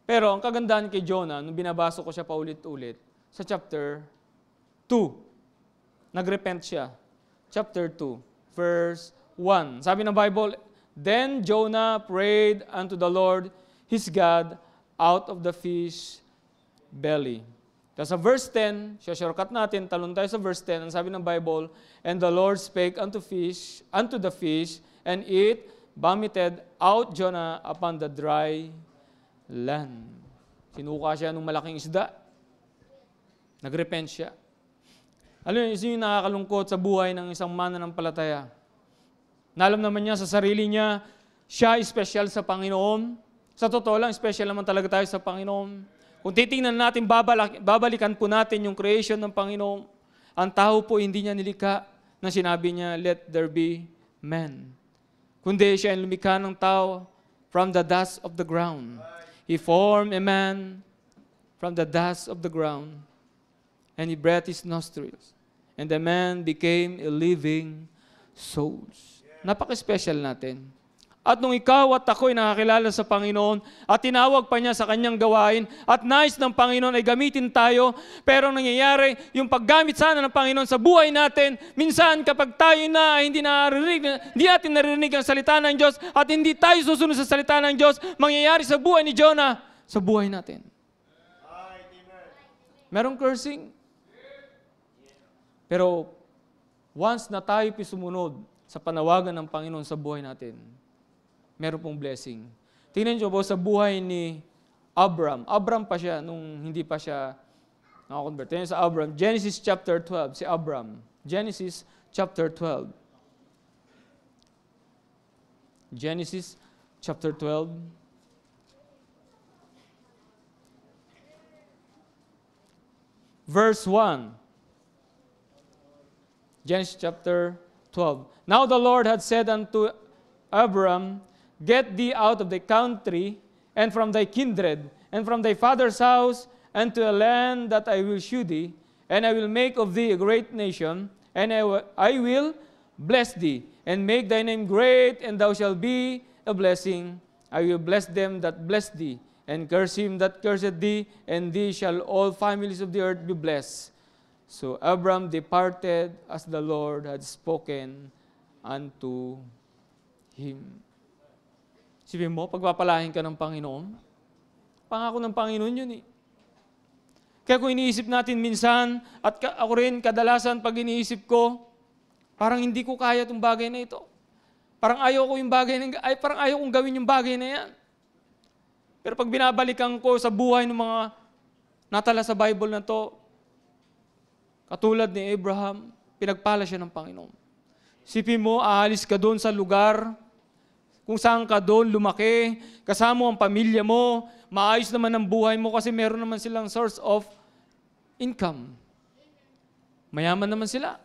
Pero ang kagandahan kay Jonah, nung binabasa ko siya paulit-ulit, sa chapter 2, nagrepent siya. Chapter 2, verse 1. Sabi ng Bible, "Then Jonah prayed unto the Lord his God out of the fish belly." Tapos sa verse 10, shortcut natin, talon tayo sa verse 10, ang sabi ng Bible, "And the Lord spake unto the fish, and it vomited out Jonah upon the dry land." Sinuka siya ng malaking isda. Nagrepent siya. Alam niyo, isa yung nakakalungkot sa buhay ng isang mananampalataya. Alam naman niya sa sarili niya, siya special sa Panginoon. Sa totoo lang, special naman talaga tayo sa Panginoon. Kung titingnan natin, babalikan po natin yung creation ng Panginoon. Ang tao po hindi niya nilikha na sinabi niya, "Let there be man." Kundi siya ang lumikha ng tao from the dust of the ground. He formed a man from the dust of the ground, and he breathed his nostrils. And the man became a living soul. Napaka-special natin. At nung ikaw at ako'y nakakilala sa Panginoon at tinawag pa niya sa kanyang gawain at nais ng Panginoon ay gamitin tayo, pero nangyayari yung paggamit sana ng Panginoon sa buhay natin, minsan kapag tayo na hindi natin naririnig ang salita ng Diyos at hindi tayo susunod sa salita ng Diyos, mangyayari sa buhay ni Jonah, sa buhay natin. Merong cursing. Pero once na tayo sumunod sa panawagan ng Panginoon sa buhay natin, meron pong blessing. Tingnan niyo po sa buhay ni Abram. Abram pa siya nung hindi pa siya nakakonvert. Tingnan sa Abram. Genesis chapter 12. Si Abram. Genesis chapter 12. Genesis chapter 12. Verse 1. Genesis chapter 12. "Now the Lord had said unto Abram, Get thee out of thy country, and from thy kindred, and from thy father's house, and to a land that I will shew thee, and I will make of thee a great nation, and I will bless thee, and make thy name great, and thou shalt be a blessing. I will bless them that bless thee, and curse him that curseth thee, and thee shall all families of the earth be blessed. So Abram departed as the Lord had spoken unto him." Sabihin mo, pagpapalahin ka ng Panginoon, pangako ng Panginoon yun eh. Kaya kung iniisip natin minsan, at ako rin kadalasan pag iniisip ko, parang hindi ko kaya itong bagay na ito. Parang ayaw kong gawin yung bagay na yan. Pero pag binabalikan ko sa buhay ng mga natala sa Bible na to, katulad ni Abraham, pinagpala siya ng Panginoon. Sipin mo, aalis ka doon sa lugar, kung saan ka doon lumaki, kasama ang pamilya mo, maayos naman ang buhay mo kasi meron naman silang source of income. Mayaman naman sila.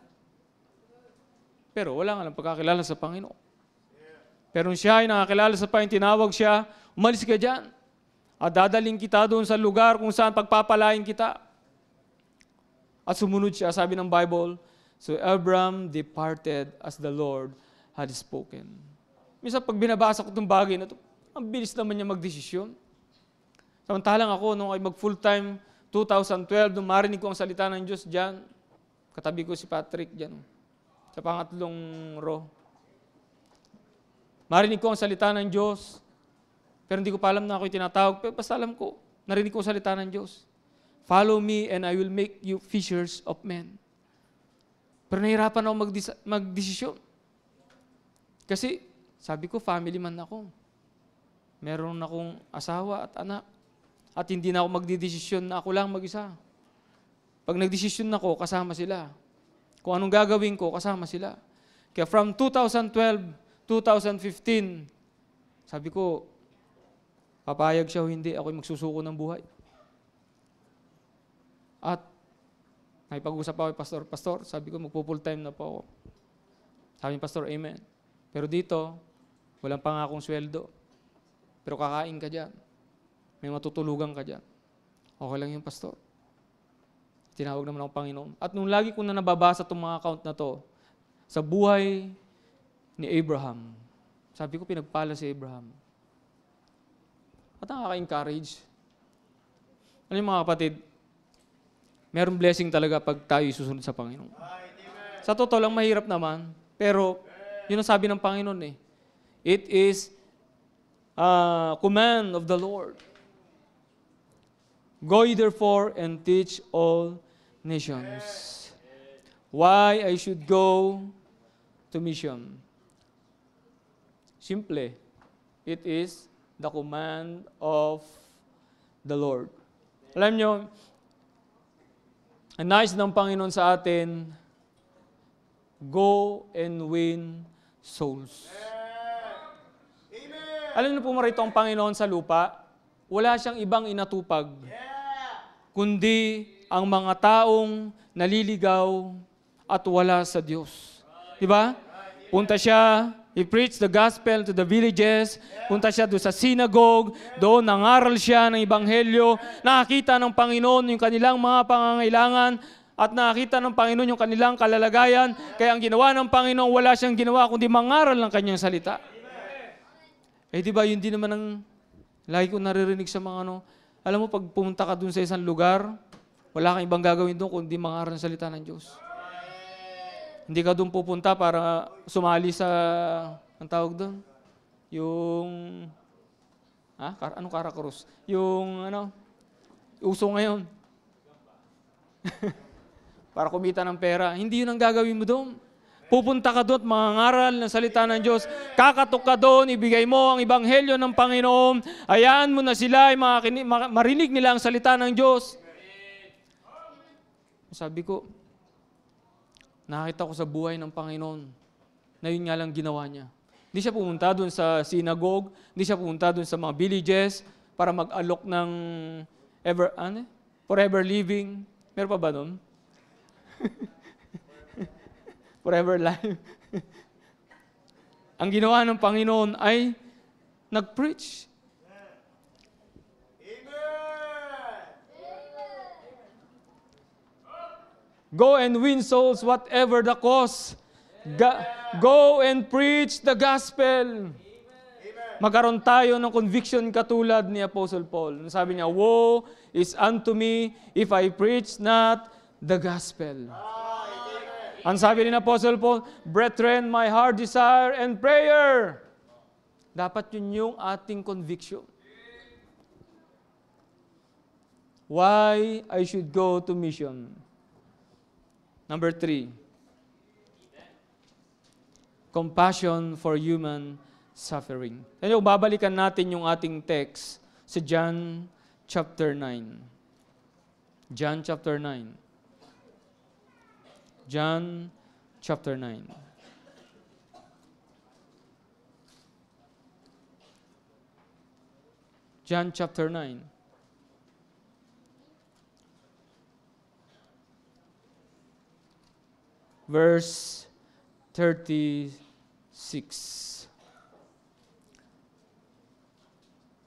Pero wala nga lang pagkakilala sa Panginoon. Pero siya ay nakakilala sa Panginoon, tinawag siya, umalis ka dyan. At dadaling kita doon sa lugar kung saan pagpapalain kita. At sumunod siya, sabi ng Bible, so Abram departed as the Lord had spoken. Minsan pag binabasa ko itong bagay na ito, ang bilis naman niya magdesisyon. Samantalang ako, nung ay mag-full-time, 2012, nung marinig ko ang salita ng Diyos dyan, katabi ko si Patrick dyan, sa pangatlong row. Marinig ko ang salita ng Diyos, pero hindi ko pa alam na ako'y tinatawag. Pero basta alam ko, narinig ko ang salita ng Diyos. Follow me and I will make you fishers of men. Pero nahirapan ako magdesisyon. Kasi, sabi ko, family man ako. Meron akong asawa at anak. At hindi na ako magdidesisyon na ako lang mag-isa. Pag nagdesisyon ako, kasama sila. Kung anong gagawin ko, kasama sila. Kaya from 2012, 2015, sabi ko, papayag siya o hindi, ako'y magsusuko ng buhay. At may pag-usap ako kay Pastor. Pastor, sabi ko, magpo-full time na po ako. Sabi ni Pastor, amen. Pero dito, walang pangakong sweldo. Pero kakain ka dyan. May matutulugan ka dyan. Okay lang yung Pastor. Tinawag naman ako Panginoon. At nung lagi ko na nababasa itong mga account na to, sa buhay ni Abraham, sabi ko, pinagpala si Abraham. At nakaka-encourage. Ano yung mga kapatid? Merong blessing talaga pag tayo susunod sa Panginoon. Sa totoo lang, mahirap naman. Pero, yun ang sabi ng Panginoon eh. It is a command of the Lord. Go ye therefore and teach all nations. Why I should go to mission? Simple. It is the command of the Lord. Alam nyo, ang nais ng Panginoon sa atin, go and win souls. Alam niyo po marito ang Panginoon sa lupa, wala siyang ibang inatupag, kundi ang mga taong naliligaw at wala sa Diyos. Diba? Punta siya, he preached the gospel to the villages, punta siya doon sa synagogue, doon nangaral siya ng ebanghelyo, nakakita ng Panginoon yung kanilang mga pangangailangan, at nakakita ng Panginoon yung kanilang kalalagayan, kaya ang ginawa ng Panginoon, wala siyang ginawa, kundi mangaral ng kanyang salita. Eh diba, yun din naman ang lagi ko naririnig sa mga alam mo, pag pumunta ka dun sa isang lugar, wala kang ibang gagawin doon kundi mangaral ng salita ng Diyos. Hindi ka doon pupunta para sumali sa, ang tawag doon? Yung, anong karakrus? Yung, uso ngayon. Para kumita ng pera. Hindi yun ang gagawin mo doon. Pupunta ka doon at mangangaral ng salita ng Diyos. Kakatok ka doon, ibigay mo ang ebanghelyo ng Panginoon. Hayaan mo na sila, marinig nila ang salita ng Diyos. Sabi ko, nakita ko sa buhay ng Panginoon na yun nga lang ginawa niya. Hindi siya pumunta doon sa synagogue, hindi siya pumunta doon sa mga villages para mag-alok ng forever living. Meron pa ba doon? Forever life. Ang ginawa ng Panginoon ay nag-preach. Go and win souls whatever the cost. Go and preach the gospel. Magkaroon tayo ng conviction katulad ni Apostle Paul. Sabi niya, woe is unto me if I preach not the gospel. Ang sabi ni Apostle Paul, brethren, my heart desire and prayer. Dapat yun yung ating conviction. Why I should go to mission. Number 3. Compassion for human suffering. Kaya babalikan natin yung ating text sa John chapter 9. John chapter 9. John chapter 9. John chapter 9. Verse 36.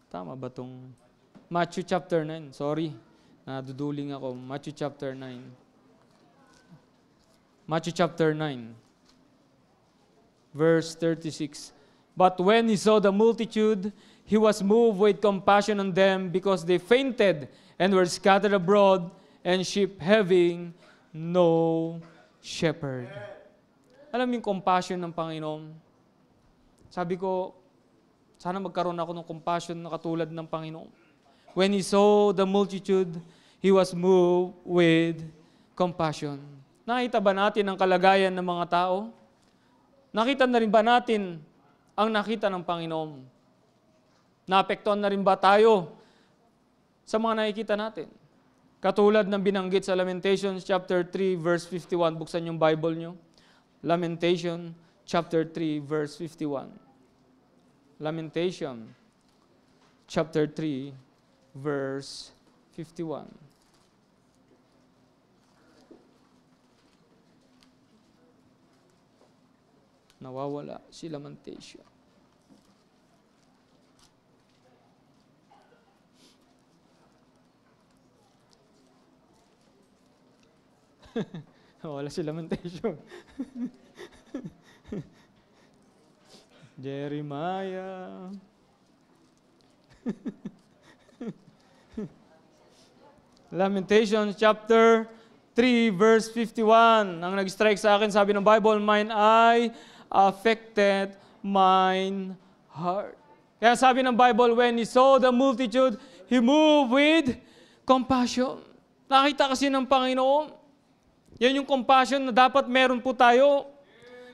Tama ba itong Matthew chapter 9? Sorry, naduduling ako. Matthew chapter 9. Matthew chapter 9, verse 36. But when he saw the multitude, He was moved with compassion on them because they fainted and were scattered abroad, and sheep having no shepherd. Alam mo yung compassion ng Panginoon? Sabi ko, sana magkaroon ako ng compassion na katulad ng Panginoon. When He saw the multitude, He was moved with compassion. Nakita ba natin ang kalagayan ng mga tao? Nakita na rin ba natin ang nakita ng Panginoon? Naapektuhan na rin ba tayo sa mga nakikita natin? Katulad ng binanggit sa Lamentations chapter 3 verse 51. Buksan yung Bible nyo. Lamentation chapter 3 verse 51. Lamentation chapter 3 verse 51. Nawawala si Lamentation. Nawawala si Lamentation. Jeremiah. Lamentation chapter 3 verse 51. Ang nag-strike sa akin, sabi ng Bible, mine eye affected mine heart. Kaya sabi ng Bible, when He saw the multitude, He moved with compassion. Nakita kasi ng Panginoon. Yan yung compassion na dapat meron po tayo.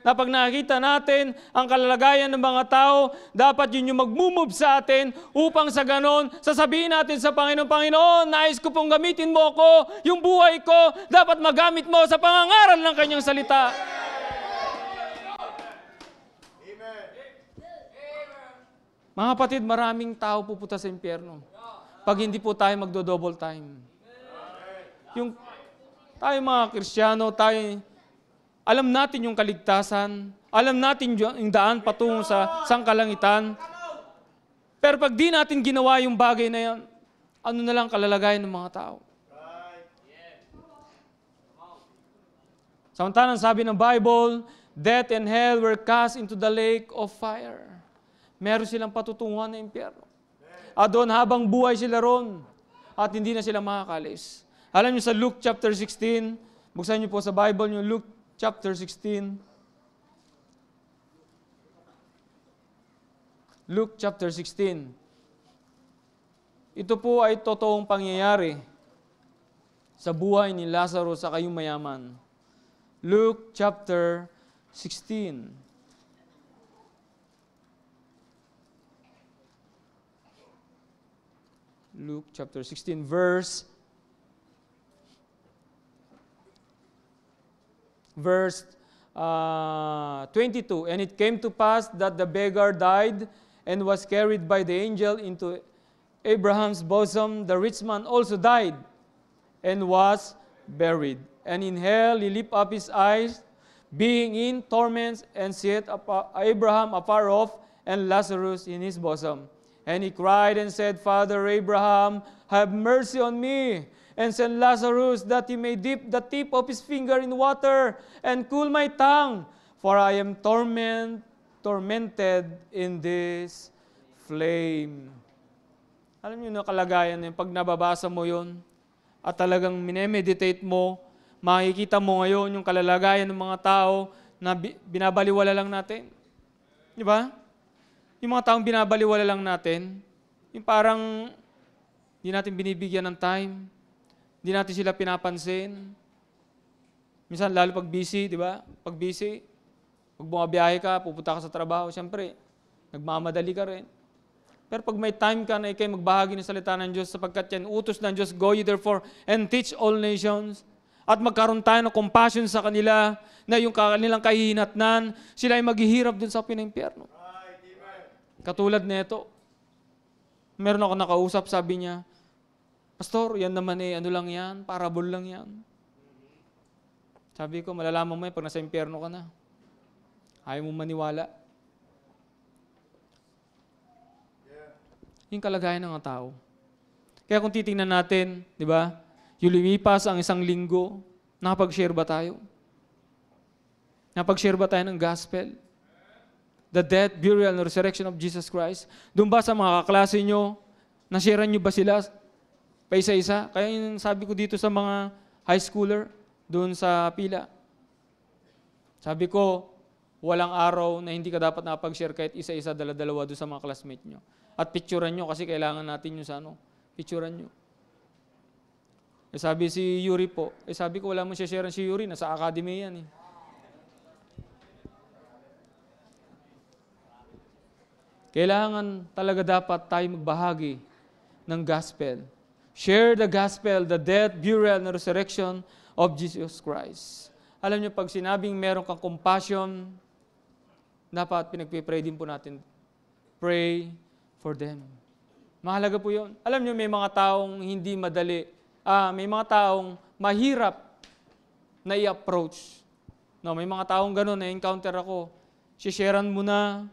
Na pag nakita natin ang kalalagayan ng mga tao, dapat yun yung mag-move sa atin upang sa ganon, sasabihin natin sa Panginoon, Panginoon, nais ko pong gamitin mo ako, yung buhay ko, dapat magamit mo sa pangangaral ng kanyang salita. Amen. Mga kapatid, maraming tao pupunta sa impyerno pag hindi po tayo magdo-double time. Yung tayo mga Kristiyano, tayo alam natin yung kaligtasan, alam natin yung daan patungo sa sangkalangitan. Pero pag di natin ginawa yung bagay na yan, ano na lang kalalagayan ng mga tao? Samantalang sabi ng Bible, death and hell were cast into the lake of fire. Meron silang patutunguhan na impyerno. At doon habang buhay sila ron, at hindi na sila makakalis. Alam niyo sa Luke chapter 16, buksan niyo po sa Bible niyo, Luke chapter 16. Luke chapter 16. Ito po ay totoong pangyayari sa buhay ni Lazarus sa kayong mayaman. Luke chapter 16. Luke chapter 16 verse 22. And it came to pass that the beggar died and was carried by the angel into Abraham's bosom. The rich man also died and was buried. And in hell he lifted up his eyes, being in torments, and seeth Abraham afar off, and Lazarus in his bosom. And he cried and said, Father Abraham, have mercy on me, and send Lazarus that he may dip the tip of his finger in water and cool my tongue, for I am tormented in this flame. Alam niyo na kalagayan yun, pag nababasa mo yun, at talagang minemeditate mo, makikita mo ngayon yung kalalagayan ng mga tao na binabaliwala lang natin. Di ba? Yung mga taong binabaliwala lang natin, yung parang hindi natin binibigyan ng time, hindi natin sila pinapansin. Minsan, lalo pag busy, di ba? Pag busy, pag bumabiyahe ka, pupunta ka sa trabaho, siyempre, nagmamadali ka rin. Pero pag may time ka na ikay magbahagi ng salita ng Diyos, sapagkat yan, utos ng Diyos, go ye therefore and teach all nations, at magkaroon tayo ng compassion sa kanila, na yung kanilang kahihinatnan, sila ay maghihirap dun sa pinampyerno. Katulad nito, meron ako nakausap, sabi niya, Pastor, yan naman ano lang yan, parable lang yan. Sabi ko, malalaman mo yan pag nasa impyerno ka na. Ayaw mo maniwala. Yung kalagayan ng mga tao. Kaya kung titingnan natin, di ba, yung lumipas ang isang linggo, nakapag-share ba tayo? Nakapag-share ba tayo ng gospel? the death, burial, and resurrection of Jesus Christ? Doon ba sa mga kaklase nyo, nasharean nyo ba sila pa isa-isa? Kaya yung sabi ko dito sa mga high schooler, doon sa pila. Sabi ko, walang araw na hindi ka dapat nakapag-share kahit isa-isa, dala-dalawa doon sa mga classmate nyo. At picturean nyo kasi kailangan natin yung sa picturean nyo. Sabi si Yuri po, sabi ko wala mo siya share si Yuri, nasa academy yan . Kailangan talaga dapat tayo magbahagi ng gospel. Share the gospel, the death, burial, and resurrection of Jesus Christ. Alam niyo, pag sinabing meron kang compassion, dapat pinagpipray din po natin. Pray for them. Mahalaga po yun. Alam niyo, may mga taong hindi madali, may mga taong mahirap na i-approach. No, may mga taong gano'n na encounter ako. Sisharean mo na,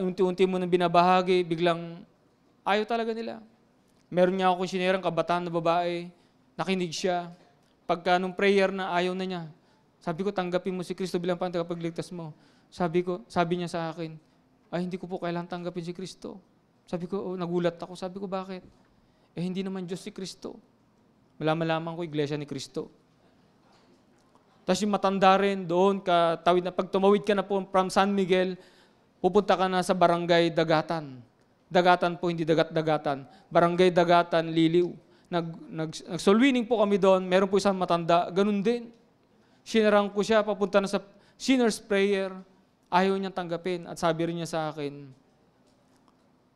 unti-unti mo na binabahagi, biglang ayaw talaga nila. Meron niya ako sinirang kabataan na babae, nakinig siya. Pagka nung prayer na ayaw na niya, sabi ko, tanggapin mo si Kristo bilang tagapagligtas mo. Sabi niya sa akin, hindi ko po kailangan tanggapin si Kristo. Sabi ko, nagulat ako. Sabi ko, bakit? Hindi naman Diyos si Kristo. Malaman ko, iglesia ni Kristo. Tapos yung matanda rin doon, pag tumawid ka na po from San Miguel, pupunta ka na sa Barangay Dagatan. Dagatan po, hindi dagat-dagatan. Barangay Dagatan, Liliw. Nag-solwining po kami doon, meron po isang matanda, ganun din. Sinarang ko siya, papunta na sa sinner's prayer, ayaw niyang tanggapin. At sabi rin niya sa akin,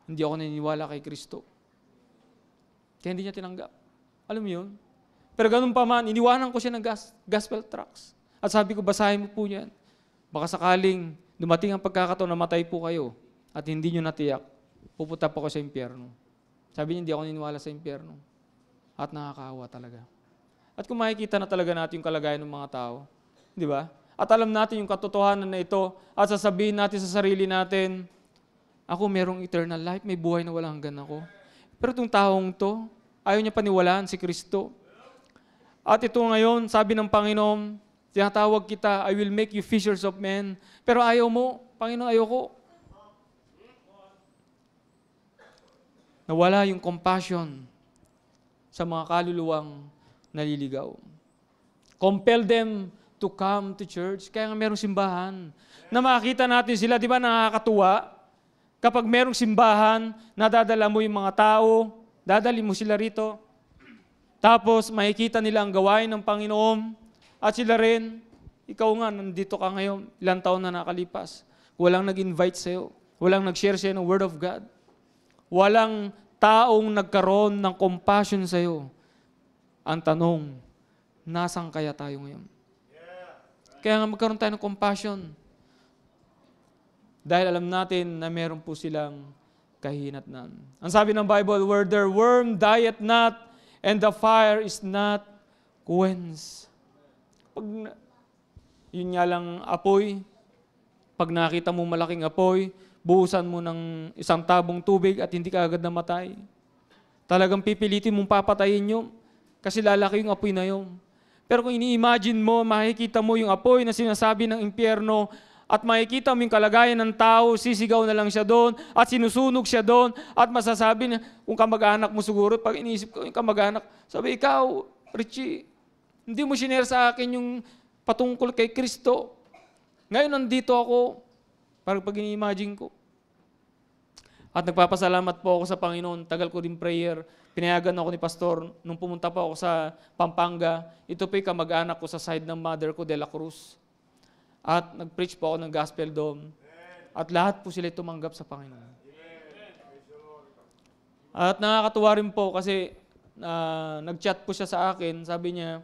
hindi ako naniniwala kay Kristo. Kaya hindi niya tinanggap. Alam mo yun? Pero ganun pa man, iniwanan ko siya ng gospel tracts. At sabi ko, basahin mo po yan. Baka sakaling dumating ang pagkakataon na matay po kayo at hindi nyo natiyak, pupunta po ako sa impyerno. Sabi niya, hindi ako naniniwala sa impyerno. At nakakaawa talaga. At kung makikita na talaga natin yung kalagayan ng mga tao, di ba? At alam natin yung katotohanan na ito at sasabihin natin sa sarili natin, ako merong eternal life, may buhay na walang hanggan ako. Pero itong taong to, ayaw niya paniwalaan si Kristo. At ito ngayon, sabi ng Panginoon, tinatawag kita, I will make you fishers of men. Pero ayaw mo, Panginoon, ayoko. Nawala yung compassion sa mga kaluluwang naliligaw. Compel them to come to church. Kaya nga merong simbahan. Na makakita natin sila, di ba nakakatuwa? Kapag merong simbahan, nadadala mo yung mga tao, dadali mo sila rito. Tapos makikita nila ang gawain ng Panginoon at sila rin, ikaw nga, nandito ka ngayon, ilang taon na nakalipas. Walang nag-invite sa'yo, walang nag-share sa'yo ng Word of God. Walang taong nagkaroon ng compassion sa'yo. Ang tanong, nasaan kaya tayo ngayon? Kaya nga magkaroon tayo ng compassion. Dahil alam natin na meron po silang kahinatnan. Ang sabi ng Bible, where their worm dieth not, and the fire is not quenched. Yun nga lang apoy, pag nakita mo malaking apoy, buhusan mo ng isang tabong tubig at hindi ka agad namatay. Talagang pipilitin mong papatayin yun kasi lalaki yung apoy na yun. Pero kung ini-imagine mo, makikita mo yung apoy na sinasabi ng impyerno at makikita mo yung kalagayan ng tao, sisigaw na lang siya doon at sinusunog siya doon at masasabi niya, kung kamag-anak mo siguro, pag iniisip ko yung kamag-anak, sabi, ikaw, Richie, hindi mo sinare sa akin yung patungkol kay Kristo. Ngayon nandito ako, parang pag ini-imagine ko. At nagpapasalamat po ako sa Panginoon, tagal ko din prayer, pinayagan ako ni Pastor, nung pumunta po ako sa Pampanga, ito po yung kamag-anak ko sa side ng mother ko, De La Cruz. At nag-preach po ako ng gospel doon. At lahat po sila tumanggap sa Panginoon. At nakakatuwa rin po kasi nag-chat po siya sa akin. Sabi niya,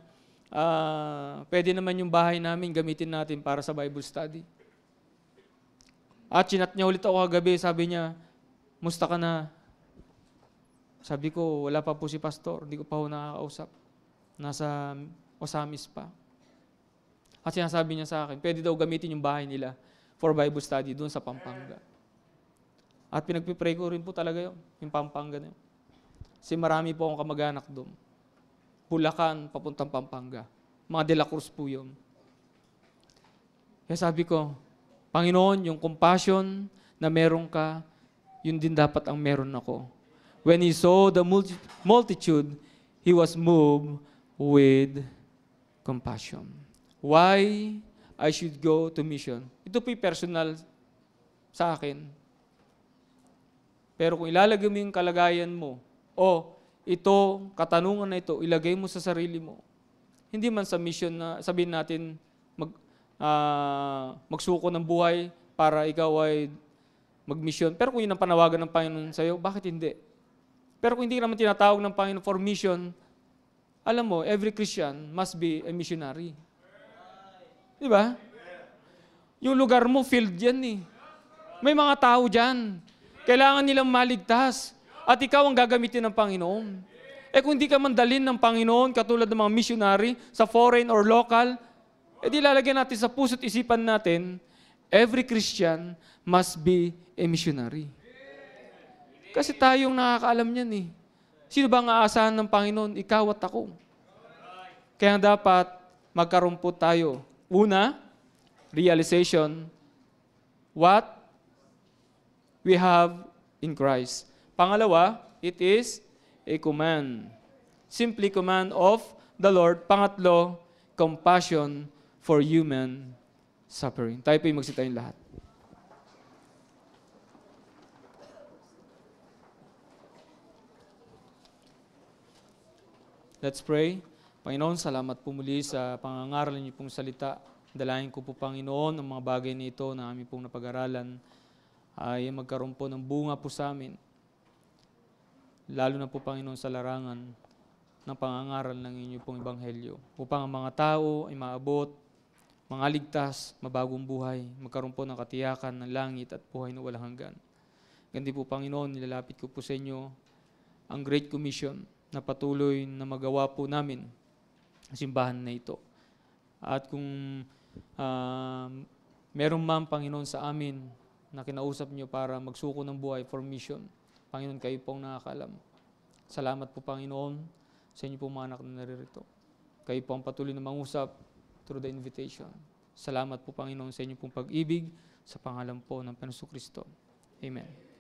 pwede naman yung bahay namin gamitin natin para sa Bible study. At chinat niya ulit ako kagabi. Sabi niya, musta ka na? Sabi ko, wala pa po si Pastor. Hindi ko pa po nakakausap. Nasa Osamis pa. At sinasabi niya sa akin, pwede daw gamitin yung bahay nila for Bible study doon sa Pampanga. At pinagpipray ko rin po talaga yun, yung Pampanga na yun. Kasi marami po akong kamag-anak doon. Bulacan, papuntang Pampanga. Mga De La Cruz po yun. Kaya sabi ko, Panginoon, yung compassion na meron ka, yun din dapat ang meron ako. When he saw the multitude, he was moved with compassion. Why I should go to mission? Ito po'y personal sa akin. Pero kung ilalagay mo yung kalagayan mo, ito, katanungan na ito, ilagay mo sa sarili mo. Hindi man sa mission na sabihin natin magsuko ng buhay para ikaw ay mag-mission. Pero kung yun ang panawagan ng Panginoon sa iyo, bakit hindi? Pero kung hindi naman tinatawag ng Panginoon for mission, alam mo, every Christian must be a missionary. Di ba? Yung lugar mo, field yan eh. May mga tao dyan. Kailangan nilang maligtas. At ikaw ang gagamitin ng Panginoon. Kung hindi ka mandalin ng Panginoon, katulad ng mga missionary, sa foreign or local, di lalagyan natin sa puso't isipan natin, every Christian must be a missionary. Kasi tayong nakakaalam niyan eh. Sino ba ang aasahan ng Panginoon? Ikaw at ako. Kaya dapat magkaroon po tayo. Una, realization, what we have in Christ. Pangalawa, it is a command. Simply command of the Lord. Pangatlo, compassion for human suffering. Tayo po yung magsitayin lahat. Let's pray. Panginoon, salamat po muli sa pangangaral niyo pong salita. Dalayan ko po, Panginoon, ang mga bagay na ito na aming pong napag-aralan ay magkaroon po ng bunga po sa amin. Lalo na po, Panginoon, sa larangan ng pangangaral ng inyo pong ebanghelyo. Upang ang mga tao ay maabot, mga ligtas, mabagong buhay, magkaroon po ng katiyakan ng langit at buhay na walang hanggan. Ganti po, Panginoon, nilalapit ko po sa inyo ang Great Commission na patuloy na magawa po namin ang simbahan na ito. At kung meron man, Panginoon, sa amin na kinausap niyo para magsuko ng buhay for mission, Panginoon, kayo pong nakakaalam. Salamat po, Panginoon, sa inyo pong mga anak na naririto. Kayo po ang patuloy na mangusap through the invitation. Salamat po, Panginoon, sa inyo pong pag-ibig sa pangalan po ng Panginoon Kristo. Amen.